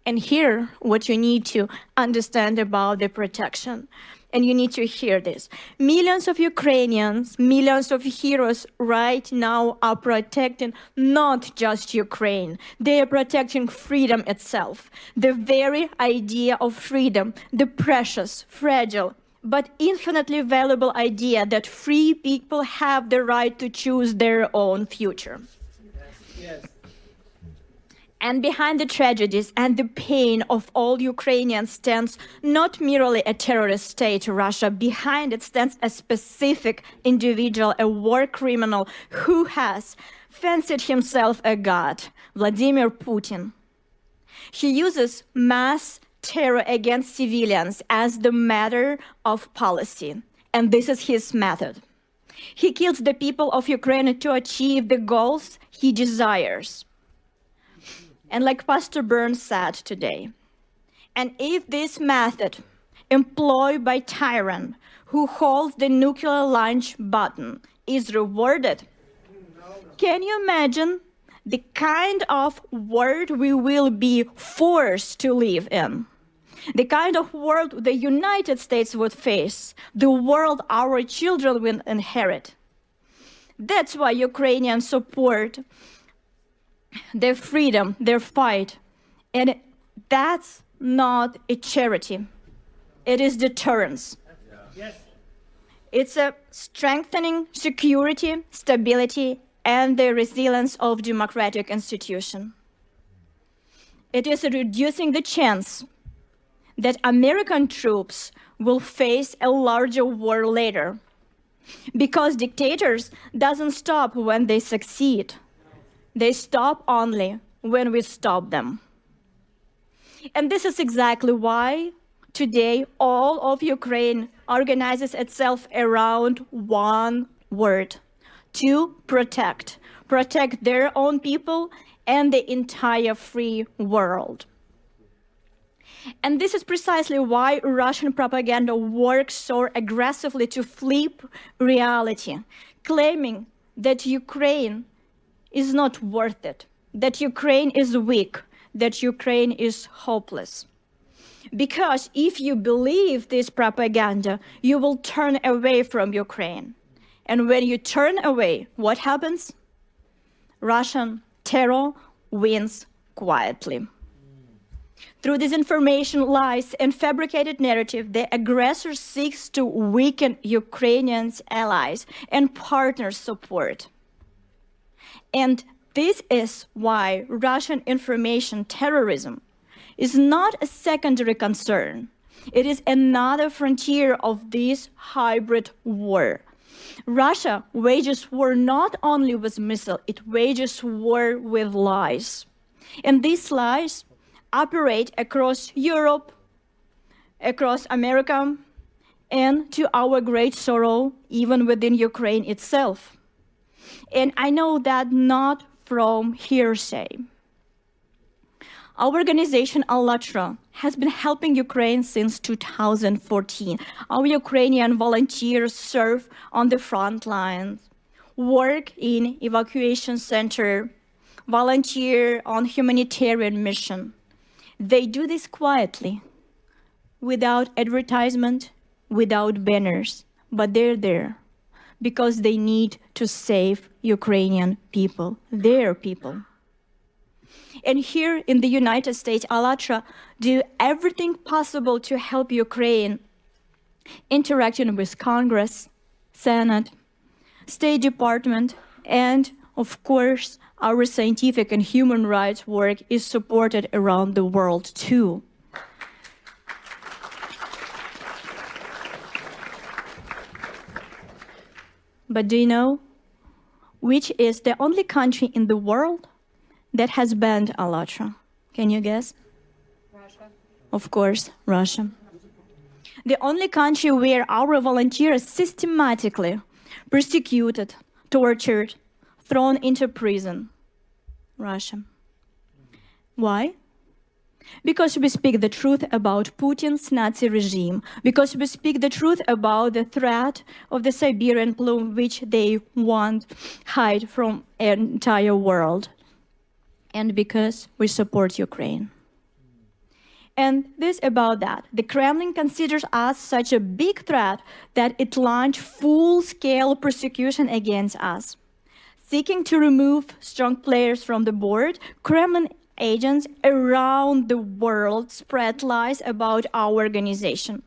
And here, what you need to understand about the protection. And you need to hear this. Millions of Ukrainians, millions of heroes right now are protecting not just Ukraine. They are protecting freedom itself. The very idea of freedom, the precious, fragile, but infinitely valuable idea that free people have the right to choose their own future. Yes. And behind the tragedies and the pain of all Ukrainians stands not merely a terrorist state, Russia. Behind it stands a specific individual, a war criminal who has fancied himself a god, Vladimir Putin. He uses mass terror against civilians as the matter of policy, and this is his method. He kills the people of Ukraine to achieve the goals he desires. And like Pastor Burns said today, and if this method employed by tyrant who holds the nuclear launch button is rewarded, can you imagine the kind of world we will be forced to live in? The kind of world the United States would face, the world our children will inherit. That's why Ukrainians support their freedom, their fight. And that's not a charity. It is deterrence. Yes. It's a strengthening security, stability, and the resilience of democratic institutions. It is reducing the chance that American troops will face a larger war later. Because dictators doesn't stop when they succeed. They stop only when we stop them. And this is exactly why today all of Ukraine organizes itself around one word: to protect. Protect their own people and the entire free world. And this is precisely why Russian propaganda works so aggressively to flip reality, claiming that Ukraine is not worth it, that Ukraine is weak, that Ukraine is hopeless. Because if you believe this propaganda, you will turn away from Ukraine. And when you turn away, what happens? Russian terror wins quietly. Through disinformation, lies, and fabricated narrative, the aggressor seeks to weaken Ukrainians' allies and partners' support. And this is why Russian information terrorism is not a secondary concern. It is another frontier of this hybrid war. Russia wages war not only with missiles, it wages war with lies. And these lies operate across Europe, across America, and to our great sorrow, even within Ukraine itself. And I know that not from hearsay. Our organization, ALLATRA, has been helping Ukraine since 2014. Our Ukrainian volunteers serve on the front lines, work in evacuation center, volunteer on humanitarian mission. They do this quietly, without advertisement, without banners, but they're there because they need to save Ukrainian people, their people. And here in the United States, ALLATRA do everything possible to help Ukraine, interacting with Congress, Senate, State Department, and of course, our scientific and human rights work is supported around the world too. But do you know which is the only country in the world that has banned ALLATRA? Can you guess? Russia. Of course, Russia. The only country where our volunteers systematically persecuted, tortured, thrown into prison. Russia. Why? Because we speak the truth about Putin's Nazi regime, because we speak the truth about the threat of the Siberian plume, which they want hide from an entire world, and because we support Ukraine. And this about that. The Kremlin considers us such a big threat that it launched full-scale persecution against us. Seeking to remove strong players from the board, Kremlin agents around the world spread lies about our organization.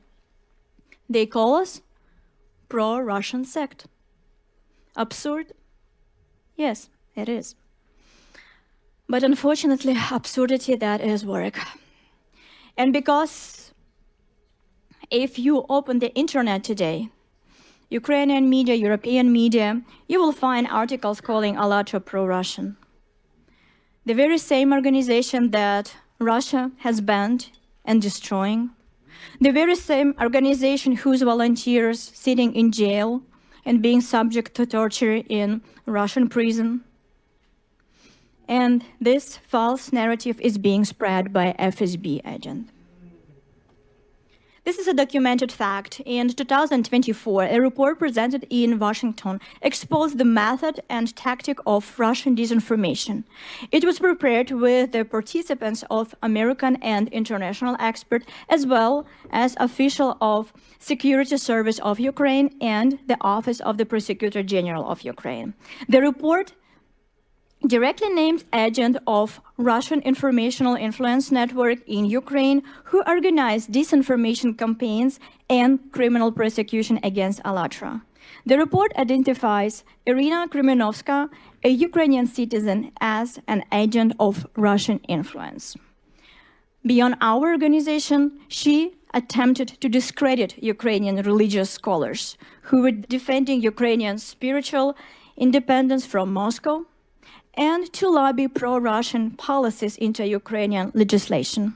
They call us pro-Russian sect. Absurd? Yes, it is. But unfortunately, absurdity, that is work. And because if you open the internet today, Ukrainian media, European media, you will find articles calling ALLATRA pro-Russian. The very same organization that Russia has banned and destroying. The very same organization whose volunteers sitting in jail and being subject to torture in Russian prison. And this false narrative is being spread by FSB agent. This is a documented fact. In 2024, a report presented in Washington exposed the method and tactic of Russian disinformation. It was prepared with the participants of American and international experts, as well as officials of Security Service of Ukraine and the Office of the Prosecutor General of Ukraine. The report directly named agent of Russian informational influence network in Ukraine who organized disinformation campaigns and criminal prosecution against ALLATRA. The report identifies Irina Krymenovska, a Ukrainian citizen, as an agent of Russian influence. Beyond our organization, she attempted to discredit Ukrainian religious scholars who were defending Ukrainian spiritual independence from Moscow, and to lobby pro-Russian policies into Ukrainian legislation.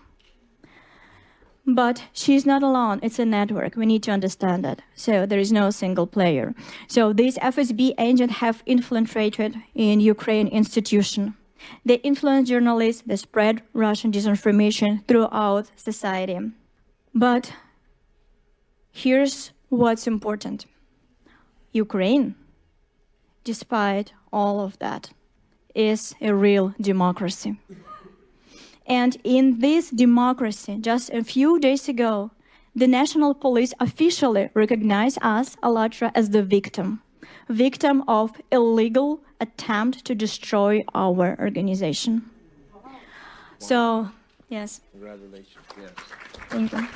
But she's not alone, it's a network, we need to understand that. So there is no single player. So these FSB agents have infiltrated in Ukraine institution. They influence journalists, they spread Russian disinformation throughout society. But here's what's important. Ukraine, despite all of that, is a real democracy. And in this democracy, just a few days ago, the national police officially recognized us, ALLATRA, as the victim of illegal attempt to destroy our organization. So, yes. Congratulations, yes. Thank you.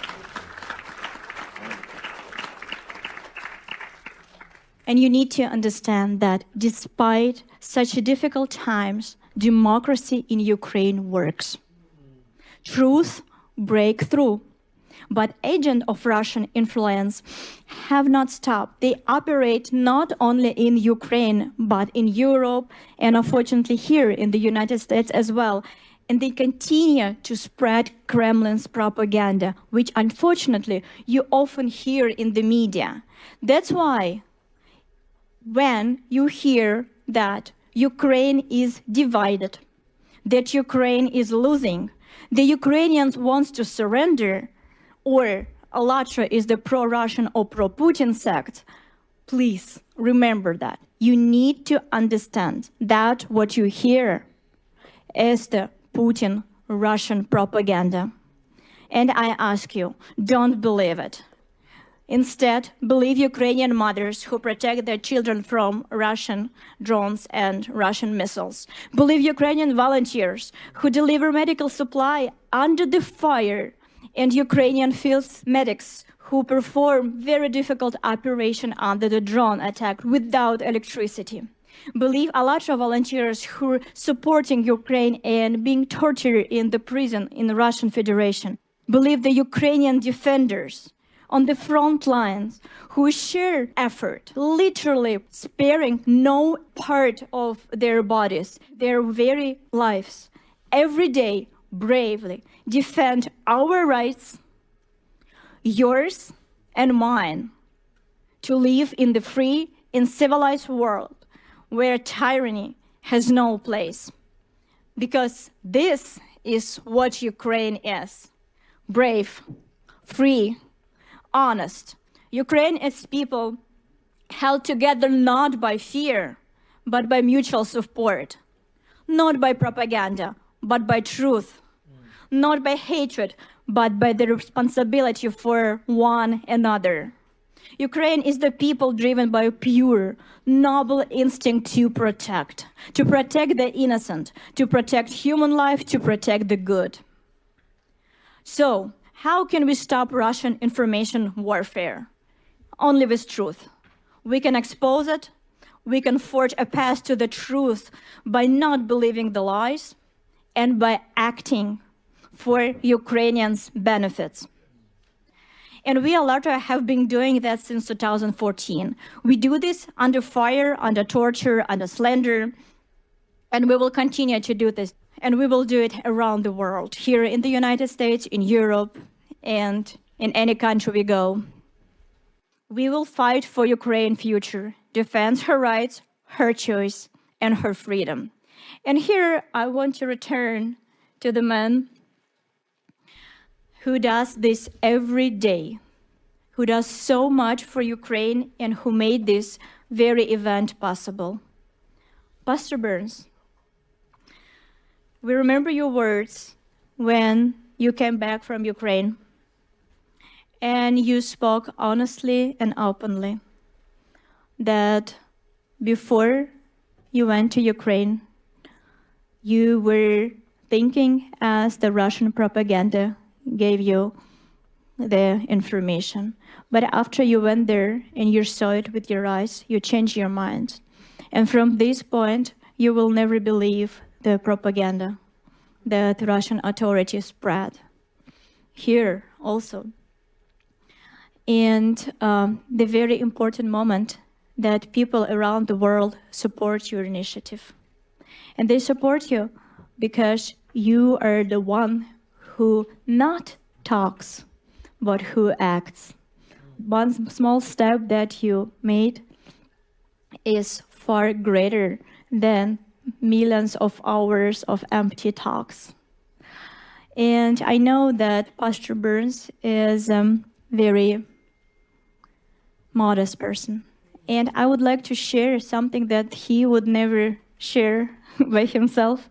And you need to understand that despite such difficult times, democracy in Ukraine works. Truth break through. But agents of Russian influence have not stopped. They operate not only in Ukraine, but in Europe, and unfortunately here in the United States as well. And they continue to spread Kremlin's propaganda, which unfortunately you often hear in the media. That's why when you hear that Ukraine is divided, that Ukraine is losing, the Ukrainians want to surrender, or ALLATRA is the pro-Russian or pro-Putin sect, please remember that. You need to understand that what you hear is the Putin Russian propaganda. And I ask you, don't believe it. Instead, believe Ukrainian mothers who protect their children from Russian drones and Russian missiles. Believe Ukrainian volunteers who deliver medical supply under the fire, and Ukrainian field medics who perform very difficult operation under the drone attack without electricity. Believe ALLATRA volunteers who are supporting Ukraine and being tortured in the prison in the Russian Federation. Believe the Ukrainian defenders on the front lines who share effort, literally sparing no part of their bodies, their very lives, every day bravely defend our rights, yours and mine, to live in the free and civilized world where tyranny has no place. Because this is what Ukraine is: brave, free, honest. Ukraine is people held together not by fear, but by mutual support, not by propaganda, but by truth, not by hatred, but by the responsibility for one another. Ukraine is the people driven by a pure, noble instinct to protect the innocent, to protect human life, to protect the good. So, how can we stop Russian information warfare? Only with truth. We can expose it. We can forge a path to the truth by not believing the lies and by acting for Ukrainians' benefits. And we, ALLATRA, have been doing that since 2014. We do this under fire, under torture, under slander, and we will continue to do this. And we will do it around the world, here in the United States, in Europe, and in any country we go. We will fight for Ukraine's future, defend her rights, her choice, and her freedom. And here I want to return to the man who does this every day, who does so much for Ukraine and who made this very event possible. Pastor Burns, we remember your words when you came back from Ukraine and you spoke honestly and openly that before you went to Ukraine, you were thinking as the Russian propaganda gave you the information. But after you went there and you saw it with your eyes, you changed your mind. And from this point, you will never believe the propaganda that Russian authorities spread. Here also. And the very important moment that people around the world support your initiative. And they support you because you are the one who not talks, but who acts. One small step that you made is far greater than millions of hours of empty talks. And I know that Pastor Burns is a very modest person. And I would like to share something that he would never share by himself.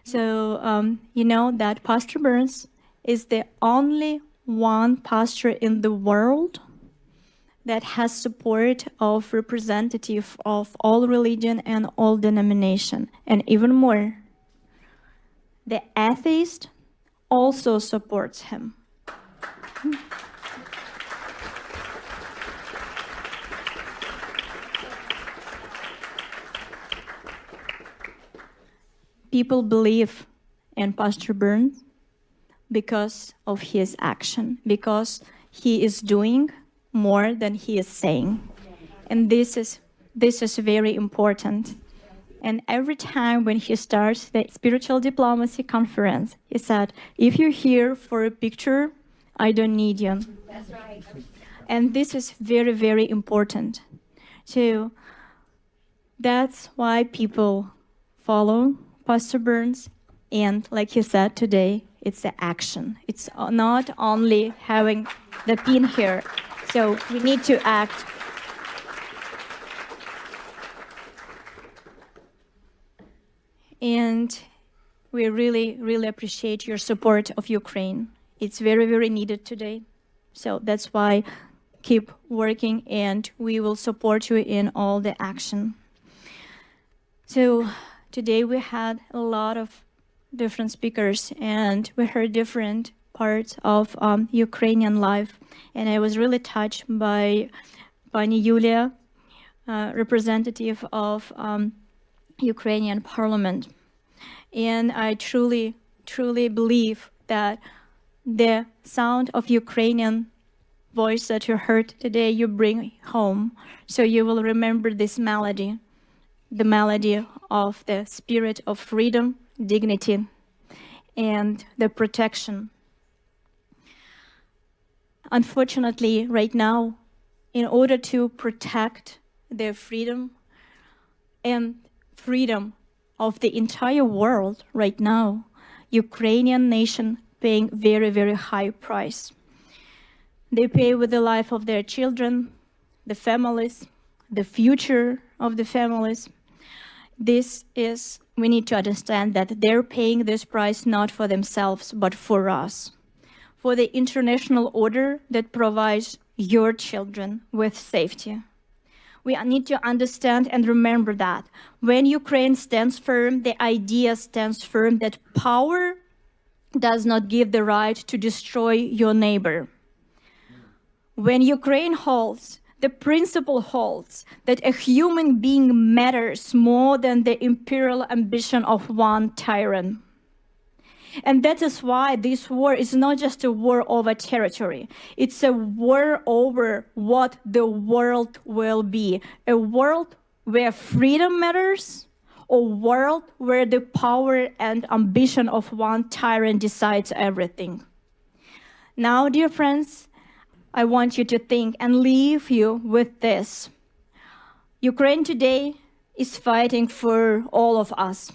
So, you know that Pastor Burns is the only one pastor in the world that has support of representative of all religion and all denomination. And even more, the atheist also supports him. People believe in Pastor Burns because of his action, because he is doing more than he is saying. And this is very important. And every time when he starts the Spiritual Diplomacy Conference, he said, if you're here for a picture, I don't need you. That's right. And this is very, very important. So that's why people follow Pastor Burns. And like he said today, it's the action. It's not only having the pin here. So we need to act. And we really, really appreciate your support of Ukraine. It's very, very needed today. So that's why keep working and we will support you in all the action. So today we had a lot of different speakers and we heard different parts of Ukrainian life. And I was really touched by Pani Yulia, representative of Ukrainian parliament. And I truly, truly believe that the sound of Ukrainian voice that you heard today, you bring home. So you will remember this melody, the melody of the spirit of freedom, dignity, and the protection. Unfortunately, right now, in order to protect their freedom and freedom of the entire world right now, Ukrainian nation paying very, very high price. They pay with the life of their children, the families, the future of the families. we need to understand that they're paying this price not for themselves, but for us, for the international order that provides your children with safety. We need to understand and remember that when Ukraine stands firm, the idea stands firm that power does not give the right to destroy your neighbor. When Ukraine holds, the principle holds that a human being matters more than the imperial ambition of one tyrant. And that is why this war is not just a war over territory. It's a war over what the world will be. A world where freedom matters, a world where the power and ambition of one tyrant decides everything. Now, dear friends, I want you to think and leave you with this. Ukraine today is fighting for all of us.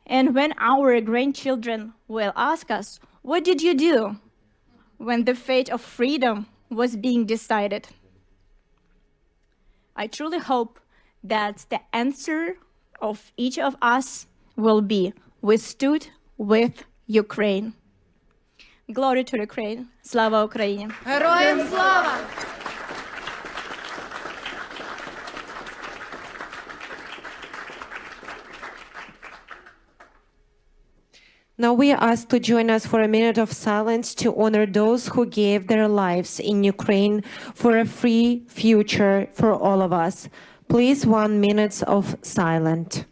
And when our grandchildren will ask us, what did you do when the fate of freedom was being decided? I truly hope that the answer of each of us will be, we stood with Ukraine. Glory to Ukraine. Slava Ukraini. Героям слава! Now we are asked to join us for a minute of silence to honor those who gave their lives in Ukraine for a free future for all of us. Please, 1 minute of silence.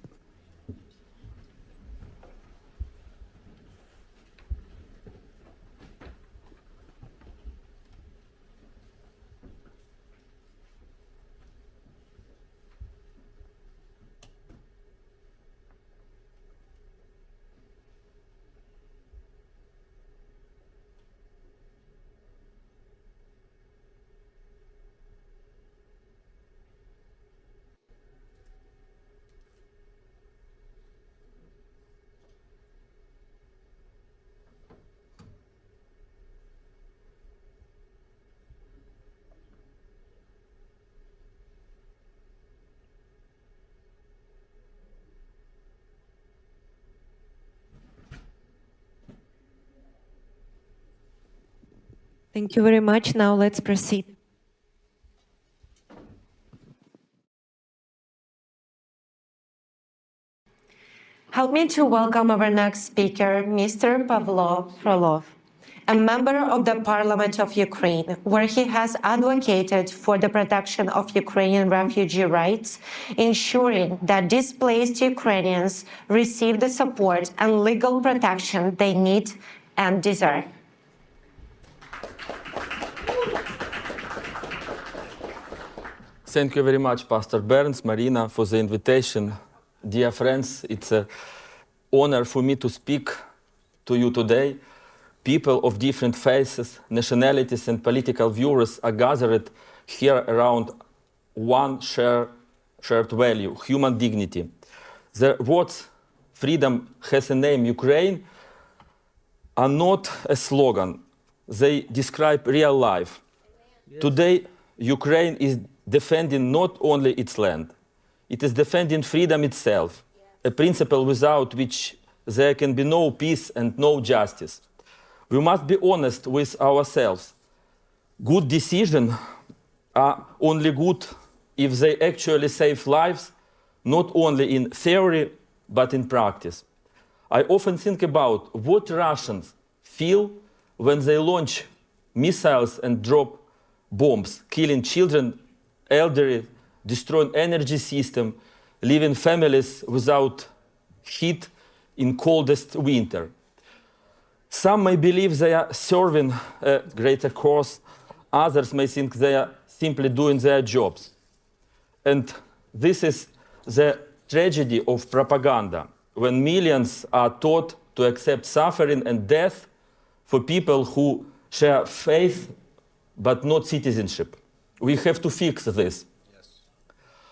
Thank you very much. Now let's proceed. Help me to welcome our next speaker, Mr. Pavlo Frolov, a member of the Parliament of Ukraine, where he has advocated for the protection of Ukrainian refugee rights, ensuring that displaced Ukrainians receive the support and legal protection they need and deserve. Thank you very much, Pastor Burns, Marina, for the invitation. Dear friends, it's an honor for me to speak to you today. People of different faiths, nationalities, and political views are gathered here around one shared value, human dignity. The words "freedom has a name, Ukraine" are not a slogan. They describe real life. Yes. Today, Ukraine is defending not only its land, it is defending freedom itself, a principle without which there can be no peace and no justice. We must be honest with ourselves. Good decisions are only good if they actually save lives, not only in theory, but in practice. I often think about what Russians feel when they launch missiles and drop bombs, killing children, elderly, destroying energy system, leaving families without heat in coldest winter. Some may believe they are serving a greater cause. Others may think they are simply doing their jobs. And this is the tragedy of propaganda, when millions are taught to accept suffering and death for people who share faith but not citizenship. We have to fix this. Yes.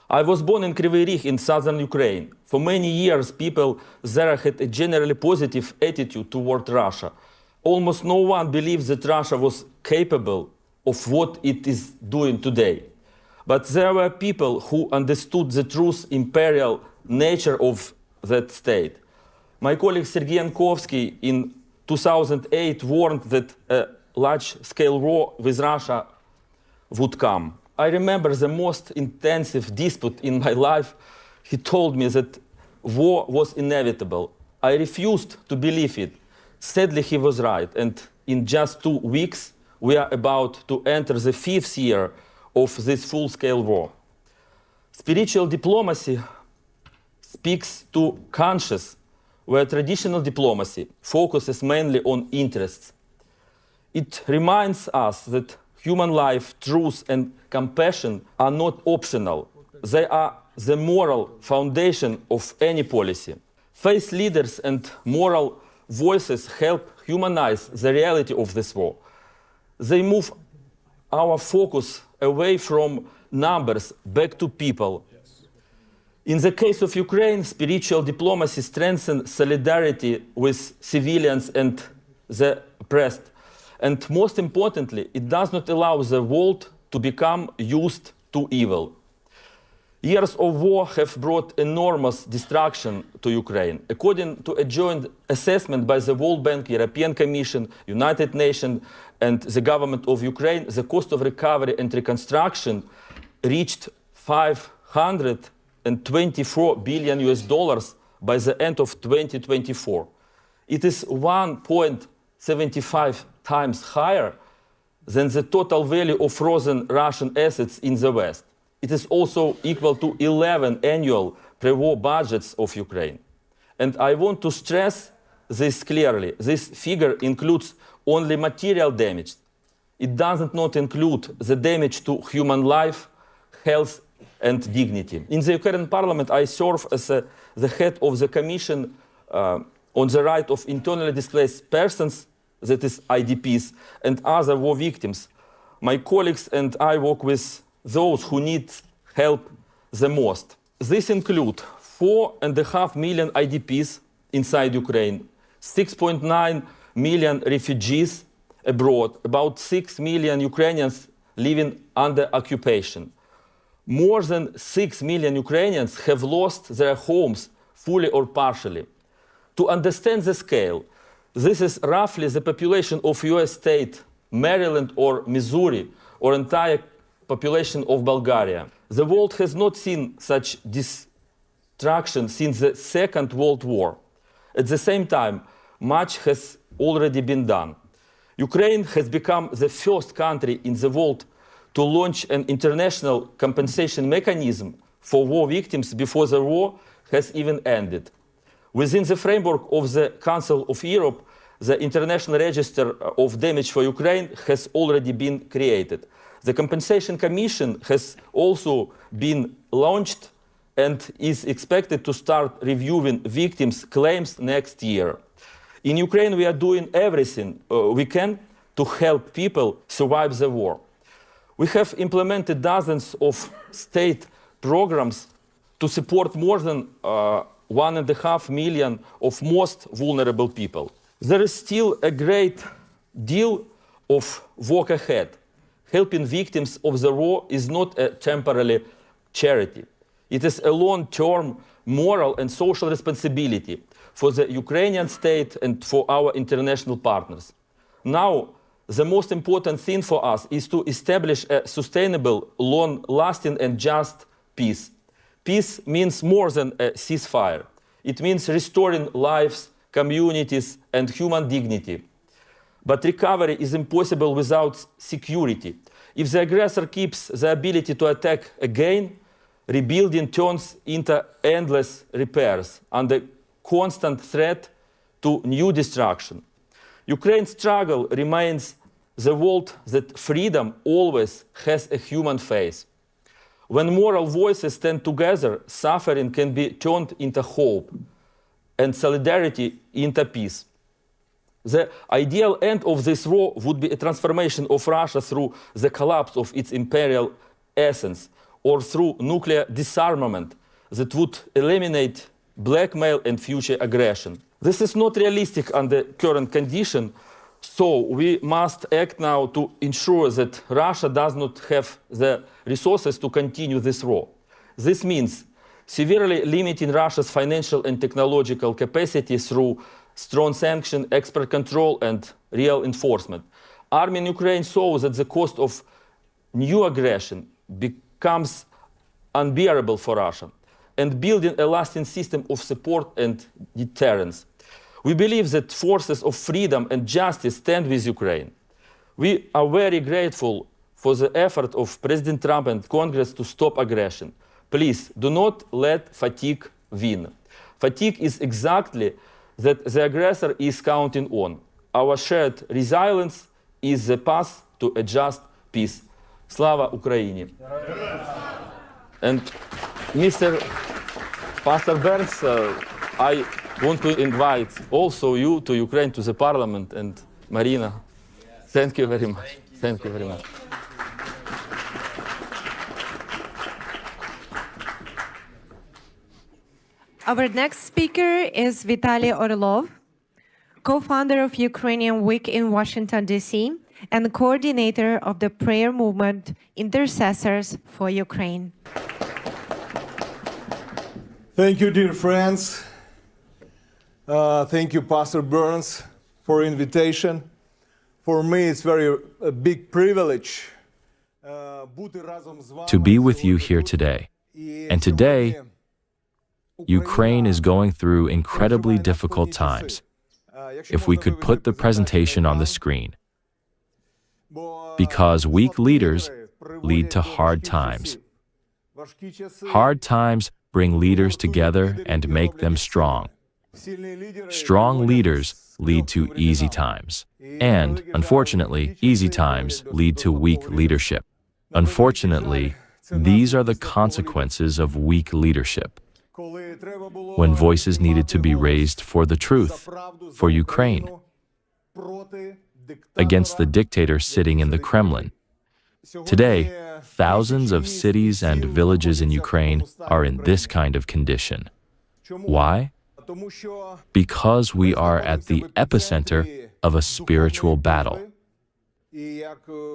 I was born in Kryvyi Rih in southern Ukraine. For many years, people there had a generally positive attitude toward Russia. Almost no one believed that Russia was capable of what it is doing today. But there were people who understood the true imperial nature of that state. My colleague Sergei Yankovsky in 2008 warned that a large-scale war with Russia would come. I remember the most intensive dispute in my life. He told me that war was inevitable. I refused to believe it. Sadly, he was right, and in just 2 weeks, we are about to enter the 5th year of this full-scale war. Spiritual diplomacy speaks to conscience, where traditional diplomacy focuses mainly on interests. It reminds us that human life, truth, and compassion are not optional. They are the moral foundation of any policy. Faith leaders and moral voices help humanize the reality of this war. They move our focus away from numbers back to people. In the case of Ukraine, spiritual diplomacy strengthens solidarity with civilians and the oppressed. And most importantly, it does not allow the world to become used to evil. Years of war have brought enormous destruction to Ukraine. According to a joint assessment by the World Bank, European Commission, United Nations, and the government of Ukraine, the cost of recovery and reconstruction reached $524 billion by the end of 2024. It is 1.75 times higher than the total value of frozen Russian assets in the West. It is also equal to 11 annual pre-war budgets of Ukraine. And I want to stress this clearly. This figure includes only material damage. It does not include the damage to human life, health, and dignity. In the Ukrainian parliament, I serve as the head of the Commission on the Right of Internally Displaced Persons, that is IDPs, and other war victims. My colleagues and I work with those who need help the most. This includes 4.5 million IDPs inside Ukraine, 6.9 million refugees abroad, about 6 million Ukrainians living under occupation. More than 6 million Ukrainians have lost their homes fully or partially. To understand the scale, this is roughly the population of US state, Maryland or Missouri, or entire population of Bulgaria. The world has not seen such destruction since the Second World War. At the same time, much has already been done. Ukraine has become the first country in the world to launch an international compensation mechanism for war victims before the war has even ended. Within the framework of the Council of Europe, the International Register of Damage for Ukraine has already been created. The Compensation Commission has also been launched and is expected to start reviewing victims' claims next year. In Ukraine, we are doing everything we can to help people survive the war. We have implemented dozens of state programs to support more than 1.5 million of most vulnerable people. There is still a great deal of work ahead. Helping victims of the war is not a temporary charity. It is a long-term moral and social responsibility for the Ukrainian state and for our international partners. Now, the most important thing for us is to establish a sustainable, long-lasting and just peace. Peace means more than a ceasefire. It means restoring lives, communities, and human dignity. But recovery is impossible without security. If the aggressor keeps the ability to attack again, rebuilding turns into endless repairs under constant threat to new destruction. Ukraine's struggle reminds the world that freedom always has a human face. When moral voices stand together, suffering can be turned into hope and solidarity into peace. The ideal end of this war would be a transformation of Russia through the collapse of its imperial essence, or through nuclear disarmament that would eliminate blackmail and future aggression. This is not realistic under current conditions. So we must act now to ensure that Russia does not have the resources to continue this war. This means severely limiting Russia's financial and technological capacity through strong sanction, export control, and real enforcement. Arming Ukraine so that the cost of new aggression becomes unbearable for Russia, and building a lasting system of support and deterrence. We believe that forces of freedom and justice stand with Ukraine. We are very grateful for the effort of President Trump and Congress to stop aggression. Please do not let fatigue win. Fatigue is exactly that the aggressor is counting on. Our shared resilience is the path to a just peace. Slava Ukraini. And Mr. Pastor Burns, I want to invite also you to Ukraine, to the parliament, and Marina. Thank you very much. Thank you very much. Our next speaker is Vitaly Orlov, co-founder of Ukrainian Week in Washington, D.C., and coordinator of the prayer movement Intercessors for Ukraine. Thank you, dear friends. Thank you, Pastor Burns, for invitation. For me, it's a big privilege to be with you here today. And today, Ukraine is going through incredibly difficult times. If we could put the presentation on the screen. Because weak leaders lead to hard times. Hard times bring leaders together and make them strong. Strong leaders lead to easy times. And, unfortunately, easy times lead to weak leadership. Unfortunately, these are the consequences of weak leadership. When voices needed to be raised for the truth, for Ukraine, against the dictator sitting in the Kremlin. Today, thousands of cities and villages in Ukraine are in this kind of condition. Why? Because we are at the epicenter of a spiritual battle.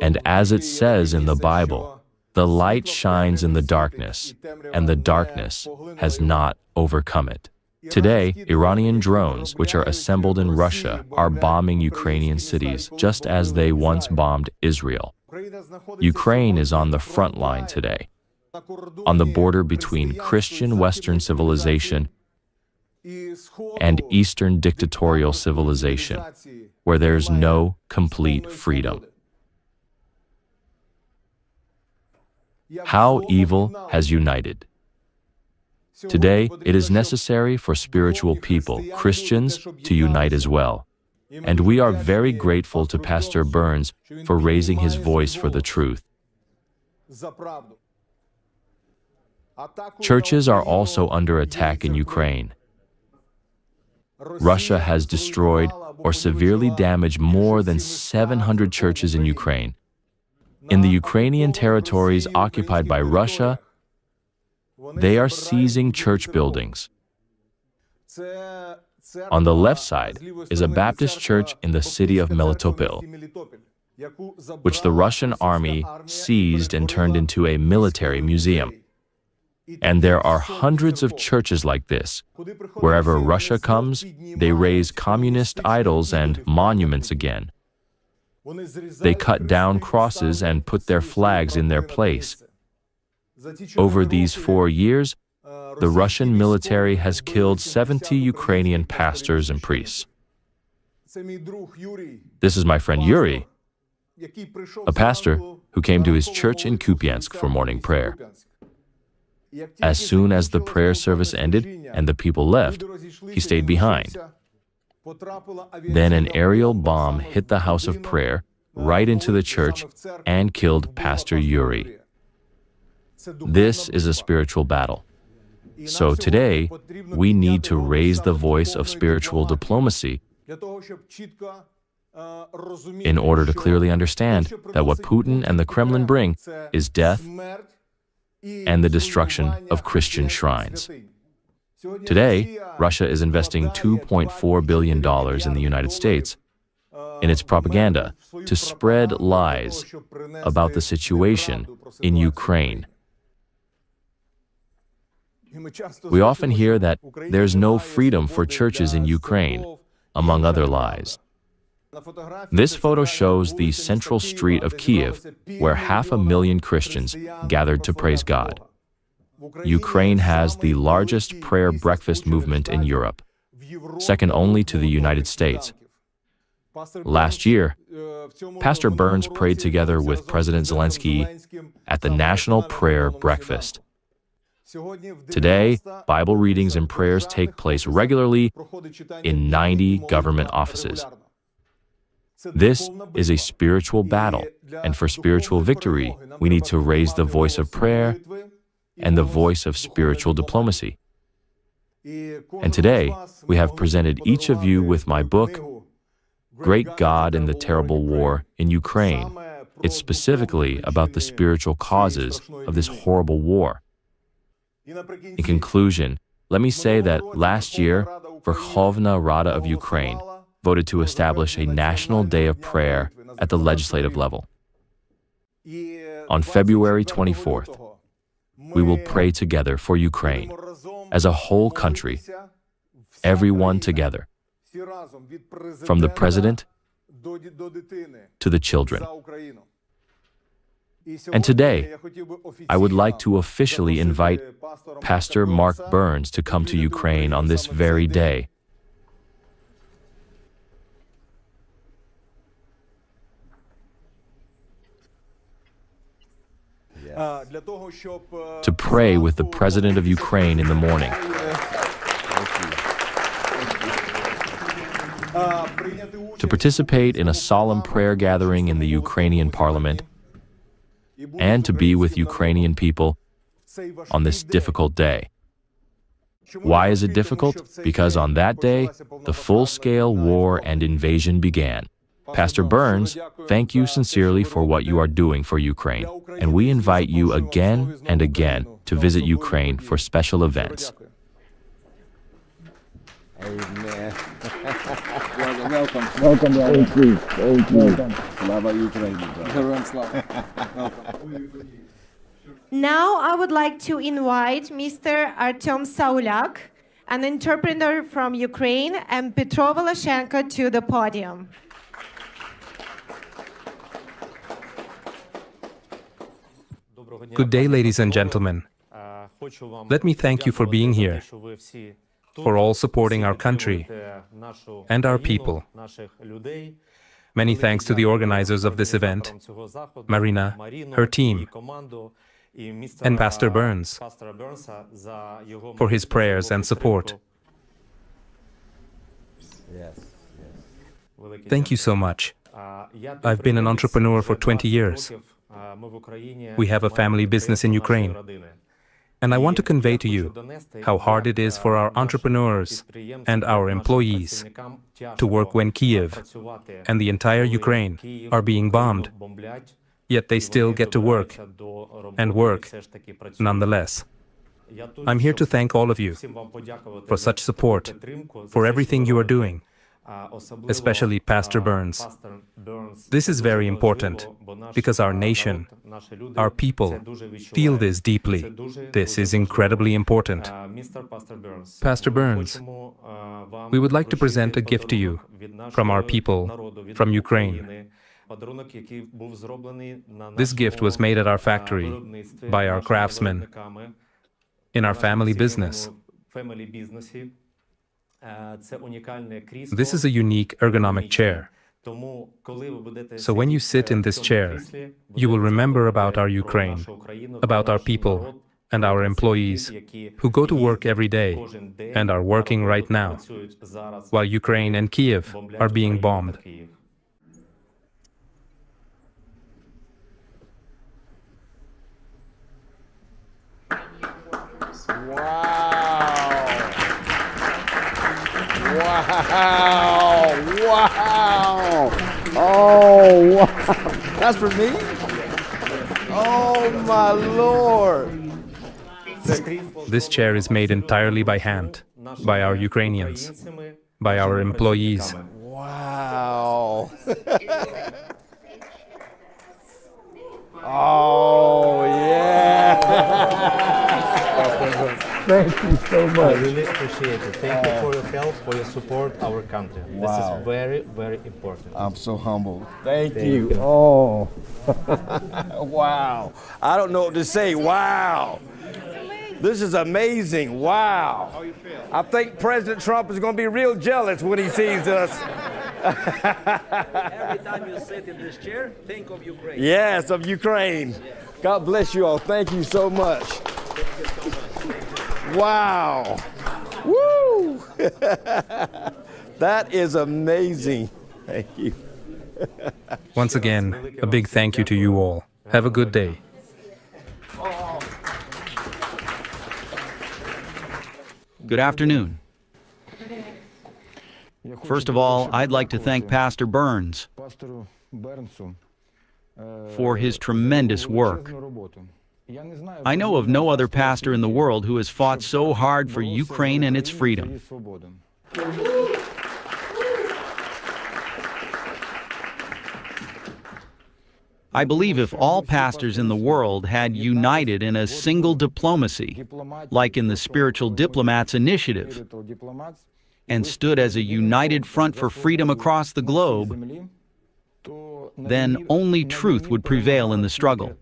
And as it says in the Bible, the light shines in the darkness, and the darkness has not overcome it. Today, Iranian drones, which are assembled in Russia, are bombing Ukrainian cities, just as they once bombed Israel. Ukraine is on the front line today, on the border between Christian Western civilization and Eastern dictatorial civilization, where there's no complete freedom. How evil has united. Today, it is necessary for spiritual people, Christians, to unite as well. And we are very grateful to Pastor Burns for raising his voice for the truth. Churches are also under attack in Ukraine. Russia has destroyed or severely damaged more than 700 churches in Ukraine. In the Ukrainian territories occupied by Russia, they are seizing church buildings. On the left side is a Baptist church in the city of Melitopol, which the Russian army seized and turned into a military museum. And there are hundreds of churches like this. Wherever Russia comes, they raise communist idols and monuments again. They cut down crosses and put their flags in their place. Over these 4 years, the Russian military has killed 70 Ukrainian pastors and priests. This is my friend Yuri, a pastor who came to his church in Kupiansk for morning prayer. As soon as the prayer service ended and the people left, he stayed behind. Then an aerial bomb hit the house of prayer right into the church and killed Pastor Yuri. This is a spiritual battle. So today, we need to raise the voice of spiritual diplomacy in order to clearly understand that what Putin and the Kremlin bring is death and the destruction of Christian shrines. Today, Russia is investing $2.4 billion in the United States in its propaganda to spread lies about the situation in Ukraine. We often hear that there's no freedom for churches in Ukraine, among other lies. This photo shows the central street of Kiev, where 500,000 Christians gathered to praise God. Ukraine has the largest prayer breakfast movement in Europe, second only to the United States. Last year, Pastor Burns prayed together with President Zelensky at the National Prayer Breakfast. Today, Bible readings and prayers take place regularly in 90 government offices. This is a spiritual battle, and for spiritual victory, we need to raise the voice of prayer and the voice of spiritual diplomacy. And today, we have presented each of you with my book, Great God in the Terrible War in Ukraine. It's specifically about the spiritual causes of this horrible war. In conclusion, let me say that last year, Verkhovna Rada of Ukraine voted to establish a national day of prayer at the legislative level. On February 24th, we will pray together for Ukraine, as a whole country, everyone together, from the president to the children. And today, I would like to officially invite Pastor Mark Burns to come to Ukraine on this very day. To pray with the President of Ukraine in the morning. To participate in a solemn prayer gathering in the Ukrainian parliament, and to be with Ukrainian people on this difficult day. Why is it difficult? Because on that day, the full-scale war and invasion began. Pastor Burns, thank you sincerely for what you are doing for Ukraine, and we invite you again and again to visit Ukraine for special events. Amen. Welcome. Welcome, brother. Thank you. Thank you. Slava Ukraine. Now I would like to invite Mr. Artem Saulyak, an interpreter from Ukraine, and Petro Voloshenko to the podium. Good day, ladies and gentlemen. Let me thank you for being here, for all supporting our country and our people. Many thanks to the organizers of this event, Marina, her team, and Pastor Burns for his prayers and support. Thank you so much. I've been an entrepreneur for 20 years. We have a family business in Ukraine. And I want to convey to you how hard it is for our entrepreneurs and our employees to work when Kiev and the entire Ukraine are being bombed, yet they still get to work, and work nonetheless. I'm here to thank all of you for such support, for everything you are doing, especially Pastor Burns. This is very important because our nation, our people, feel this deeply. This is incredibly important. Pastor Burns, we would like to present a gift to you from our people, from Ukraine. This gift was made at our factory by our craftsmen in our family business. This is a unique ergonomic chair. So when you sit in this chair, you will remember about our Ukraine, about our people and our employees who go to work every day and are working right now, while Ukraine and Kiev are being bombed. Wow! Wow! Oh, wow! That's for me? Oh, my Lord! This chair is made entirely by hand, by our Ukrainians, by our employees. Wow. Oh, yeah. Thank you so I much. really appreciate it. Thank you for your help, for your support, our country. Wow. This is very, very important. I'm so humbled. Thank Thank you. you. Oh. Wow. I don't know what to say. Wow. This is amazing. Wow. How you feel? I think President Trump is going to be real jealous when he sees us. Every time you sit in this chair, think of Ukraine. Yes, of Ukraine. God bless you all. Thank you so much. Wow. Woo. That is amazing. Thank you. Once again, a big thank you to you all. Have a good day. Good afternoon. First of all, I'd like to thank Pastor Burns for his tremendous work. I know of no other pastor in the world who has fought so hard for Ukraine and its freedom. I believe if all pastors in the world had united in a single diplomacy, like in the Spiritual Diplomats initiative, and stood as a united front for freedom across the globe, then only truth would prevail in the struggle.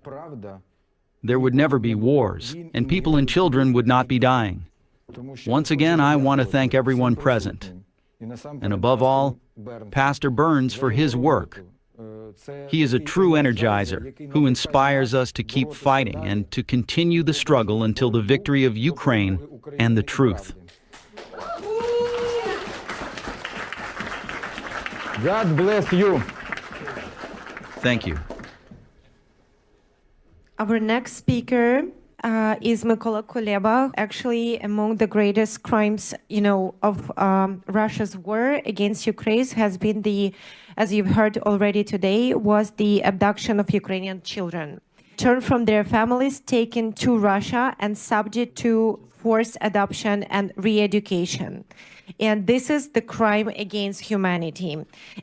There would never be wars, and people and children would not be dying. Once again, I want to thank everyone present, and above all, Pastor Burns for his work. He is a true energizer who inspires us to keep fighting and to continue the struggle until the victory of Ukraine and the truth. God bless you. Thank you. Our next speaker is Mykola Kuleba. Actually, among the greatest crimes, of Russia's war against Ukraine has been as you've heard already today, was the abduction of Ukrainian children. Turned from their families, taken to Russia, and subject to forced adoption and re-education. And this is the crime against humanity,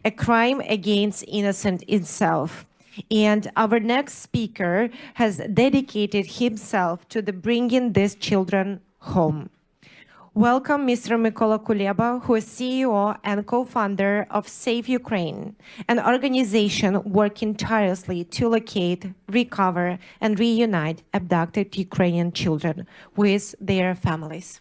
a crime against innocence itself. And our next speaker has dedicated himself to bringing these children home. Welcome, Mr. Mykola Kuleba, who is CEO and co-founder of Save Ukraine, an organization working tirelessly to locate, recover, and reunite abducted Ukrainian children with their families.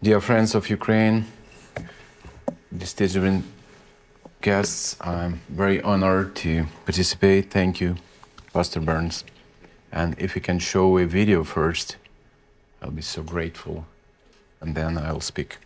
Dear friends of Ukraine, distinguished guests, I'm very honored to participate. Thank you, Pastor Burns. And if you can show a video first, I'll be so grateful, and then I'll speak.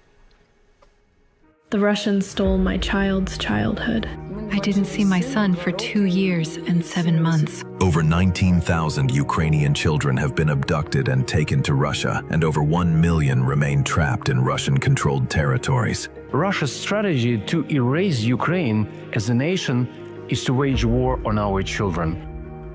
The Russians stole my child's childhood. I didn't see my son for 2 years and 7 months. Over 19,000 Ukrainian children have been abducted and taken to Russia, and over 1 million remain trapped in Russian-controlled territories. Russia's strategy to erase Ukraine as a nation is to wage war on our children.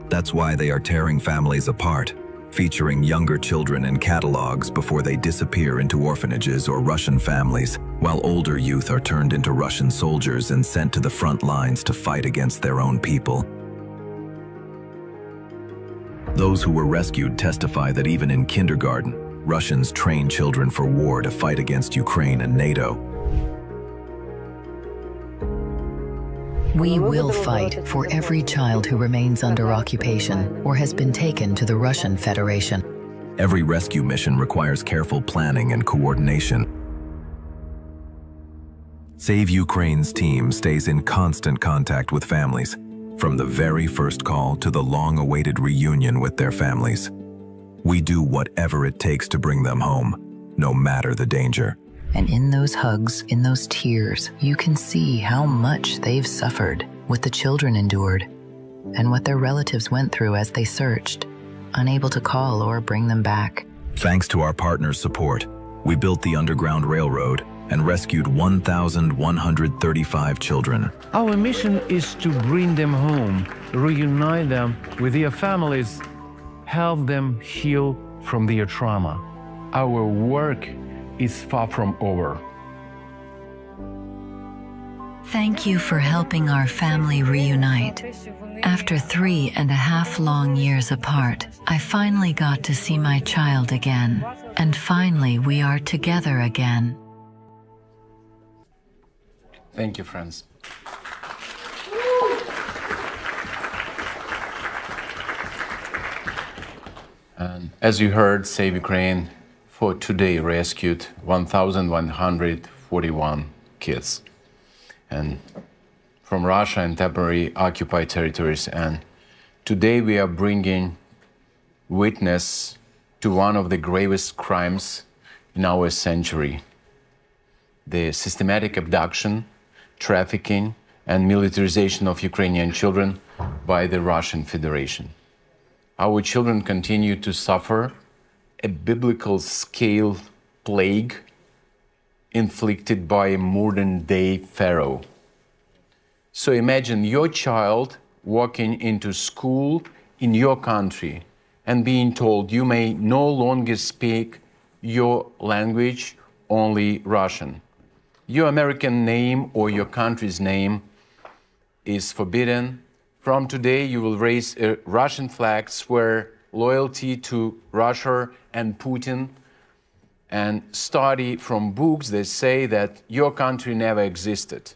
That's why they are tearing families apart, featuring younger children in catalogs before they disappear into orphanages or Russian families, while older youth are turned into Russian soldiers and sent to the front lines to fight against their own people. Those who were rescued testify that even in kindergarten, Russians train children for war to fight against Ukraine and NATO. We will fight for every child who remains under occupation or has been taken to the Russian Federation. Every rescue mission requires careful planning and coordination. Save Ukraine's team stays in constant contact with families, from the very first call to the long-awaited reunion with their families. We do whatever it takes to bring them home, no matter the danger. And in those hugs, in those tears, you can see how much they've suffered, what the children endured, and what their relatives went through as they searched, unable to call or bring them back. Thanks to our partners' support, we built the Underground Railroad and rescued 1,135 children. Our mission is to bring them home, reunite them with their families, help them heal from their trauma. our work is far from over. Thank you for helping our family reunite. After 3.5 long years apart, I finally got to see my child again. And finally, we are together again. Thank you, friends. And as you heard, Save Ukraine for today rescued 1,141 kids and from Russia and temporary occupied territories. And today we are bringing witness to one of the gravest crimes in our century: the systematic abduction, trafficking, and militarization of Ukrainian children by the Russian Federation. Our children continue to suffer a biblical scale plague inflicted by a modern-day Pharaoh. So imagine your child walking into school in your country and being told you may no longer speak your language, only Russian. Your American name or your country's name is forbidden. From today, you will raise a Russian flag, swear loyalty to Russia and Putin, and study from books that say that your country never existed.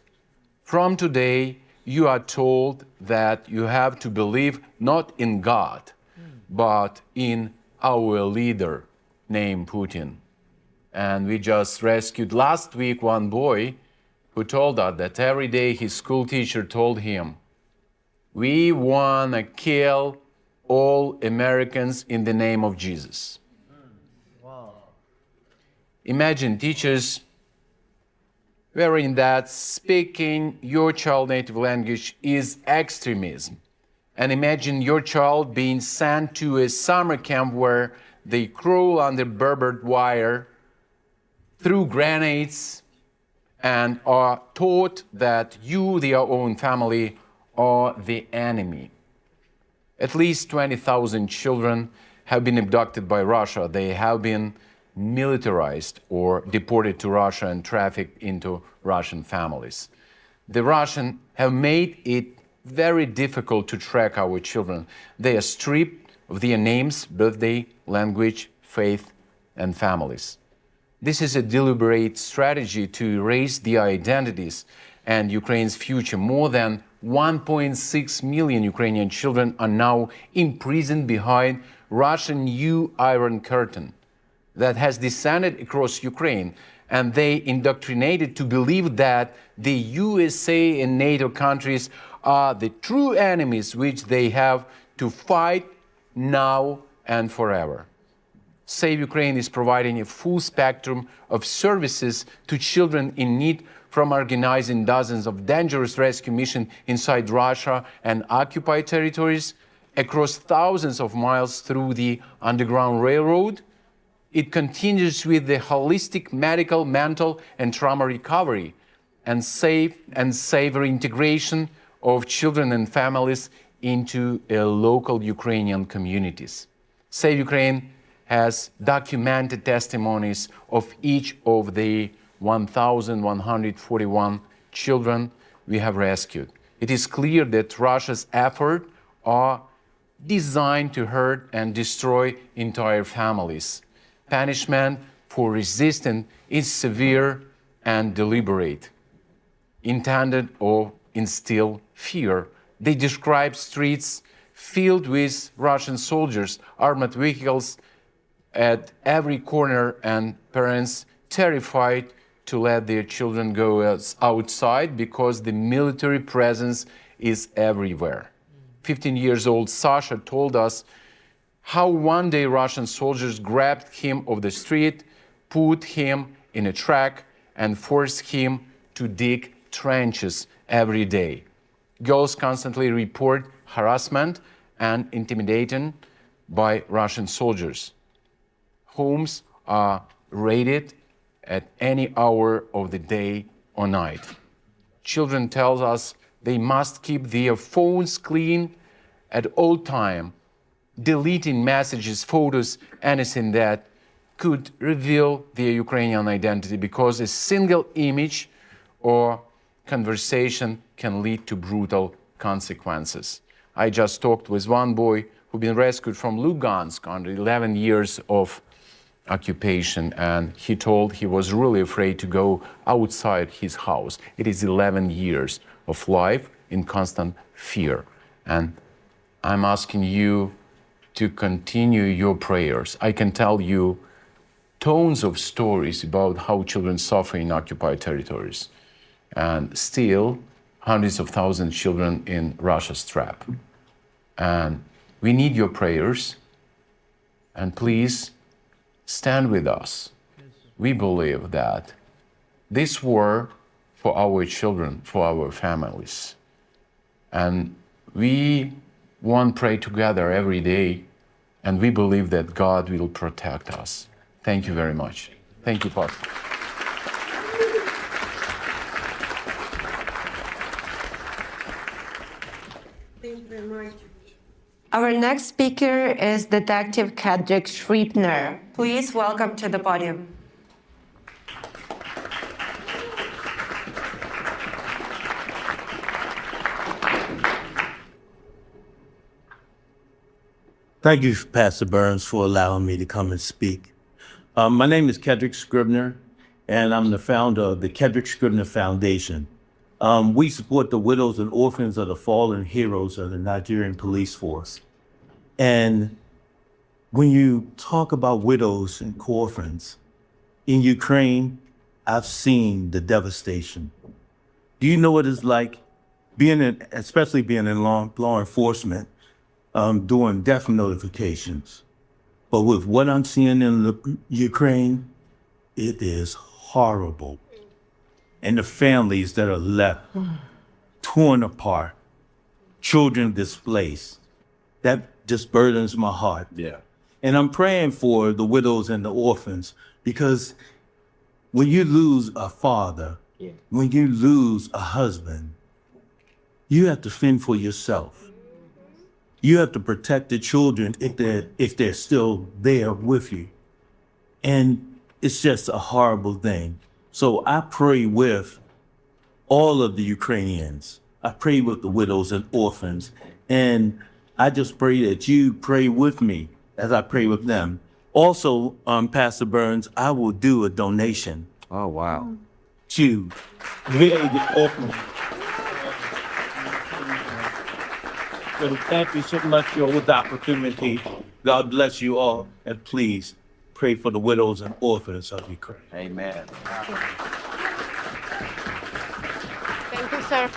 From today, you are told that you have to believe not in God, but in our leader named Putin. And we just rescued last week one boy who told us that every day his school teacher told him, "We want to kill all Americans in the name of Jesus." Imagine teachers wearing that speaking your child's native language is extremism. And imagine your child being sent to a summer camp where they crawl under barbed wire, through grenades, and are taught that you, their own family, are the enemy. At least 20,000 children have been abducted by Russia. They have been militarized or deported to Russia and trafficked into Russian families. The Russians have made it very difficult to track our children. They are stripped of their names, birthday, language, faith, and families. This is a deliberate strategy to erase their identities and Ukraine's future. More than 1.6 million Ukrainian children are now imprisoned behind Russian new Iron Curtain that has descended across Ukraine, and they indoctrinated to believe that the USA and NATO countries are the true enemies which they have to fight now and forever. Save Ukraine is providing a full spectrum of services to children in need, from organizing dozens of dangerous rescue missions inside Russia and occupied territories, across thousands of miles through the Underground Railroad. It continues with the holistic medical, mental, and trauma recovery and safe and safer integration of children and families into local Ukrainian communities. Save Ukraine has documented testimonies of each of the 1,141 children we have rescued. It is clear that Russia's efforts are designed to hurt and destroy entire families. Punishment for resistance is severe and deliberate, intended to instill fear. They describe streets filled with Russian soldiers, armored vehicles at every corner, and parents terrified to let their children go outside because the military presence is everywhere. 15-year-old Sasha told us how one day Russian soldiers grabbed him off the street, put him in a truck, and forced him to dig trenches every day. Girls constantly report harassment and intimidation by Russian soldiers. Homes are raided at any hour of the day or night. Children tell us they must keep their phones clean at all time, deleting messages, photos, anything that could reveal their Ukrainian identity, because a single image or conversation can lead to brutal consequences. I just talked with one boy who'd been rescued from Lugansk under 11 years of occupation, and he told he was really afraid to go outside his house. It is 11 years of life in constant fear. And I'm asking you to continue your prayers. I can tell you tons of stories about how children suffer in occupied territories, and still hundreds of thousands of children in Russia's trap. And we need your prayers, and please stand with us. We believe that this war for our children, for our families, and we want to pray together every day, and we believe that God will protect us. Thank you very much. Thank you, Pastor. Thank you very much. Our next speaker is Detective Kedrick Schriepner. Please welcome to the podium. Thank you, Pastor Burns, for allowing me to come and speak. My name is Kedrick Scribner, and I'm the founder of the Kedrick Scribner Foundation. We support the widows and orphans of the fallen heroes of the Nigerian police force. And when you talk about widows and orphans, in Ukraine, I've seen the devastation. Do you know what it's like especially being in law enforcement, doing death notifications? But with what I'm seeing in Ukraine, it is horrible. And the families that are left, torn apart, children displaced, that just burdens my heart. Yeah. And I'm praying for the widows and the orphans, because when you lose a father, when you lose a husband, you have to fend for yourself. You have to protect the children if they're still there with you. And it's just a horrible thing. So I pray with all of the Ukrainians. I pray with the widows and orphans. And I just pray that you pray with me as I pray with them. Also, Pastor Burns, I will do a donation. Oh, wow. To the orphans. So thank you so much for this opportunity. God bless you all. And please pray for the widows and orphans of Ukraine. Amen. Thank you, sir.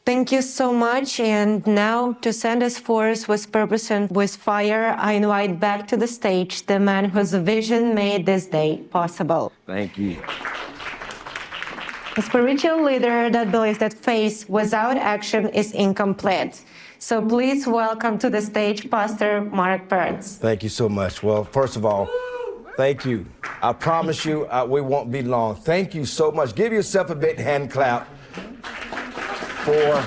Thank you so much. And now, to send us forth with purpose and with fire, I invite back to the stage the man whose vision made this day possible. Thank you. A spiritual leader that believes that faith without action is incomplete. So please welcome to the stage Pastor Mark Burns. Thank you so much. Well, first of all, thank you. I promise you we won't be long. Thank you so much. Give yourself a big hand clap for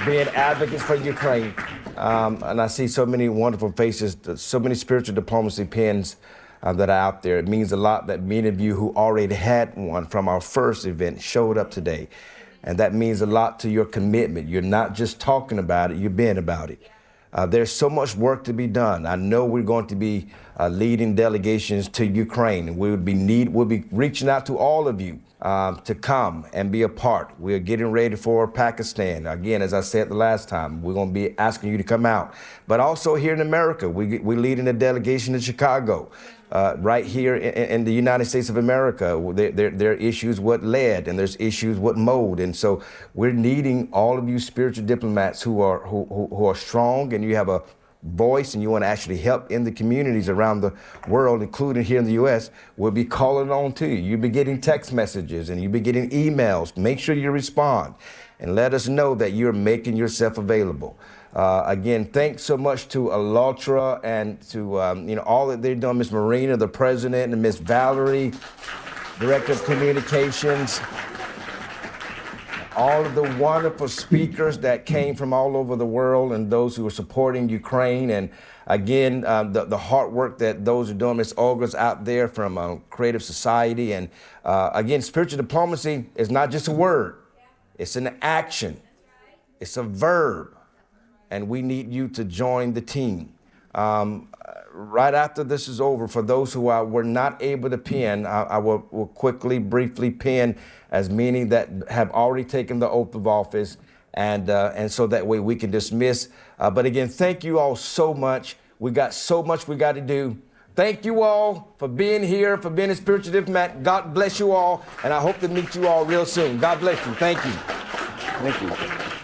being advocates for Ukraine. And I see so many wonderful faces, so many spiritual diplomacy pins that are out there. It means a lot that many of you who already had one from our first event showed up today. And that means a lot to your commitment. You're not just talking about it, you're being about it. There's so much work to be done. I know we're going to be leading delegations to Ukraine, and we'll be reaching out to all of you to come and be a part. We're getting ready for Pakistan. Again, as I said the last time, we're going to be asking you to come out. But also here in America, we're leading a delegation to Chicago. Right here in the United States of America, there are issues with lead, and there's issues with mold, and so we're needing all of you spiritual diplomats who are strong, and you have a voice, and you want to actually help in the communities around the world, including here in the U.S. We'll be calling on to you. You'll be getting text messages, and you'll be getting emails. Make sure you respond, and let us know that you're making yourself available. Again, thanks so much to ALLATRA and to all that they're doing, Ms. Marina, the president, and Ms. Valerie, director of communications. all of the wonderful speakers that came from all over the world and those who are supporting Ukraine. And again, the hard work that those are doing. Miss Olga's out there from Creative Society. And again, spiritual diplomacy is not just a word. It's an action. It's a verb. And we need you to join the team. Right after this is over, for those who were not able to pin, I will quickly, briefly pin as many that have already taken the oath of office, and so that way we can dismiss. But again, thank you all so much. We got so much we got to do. Thank you all for being here, for being a spiritual diplomat. God bless you all, and I hope to meet you all real soon. God bless you. Thank you. Thank you.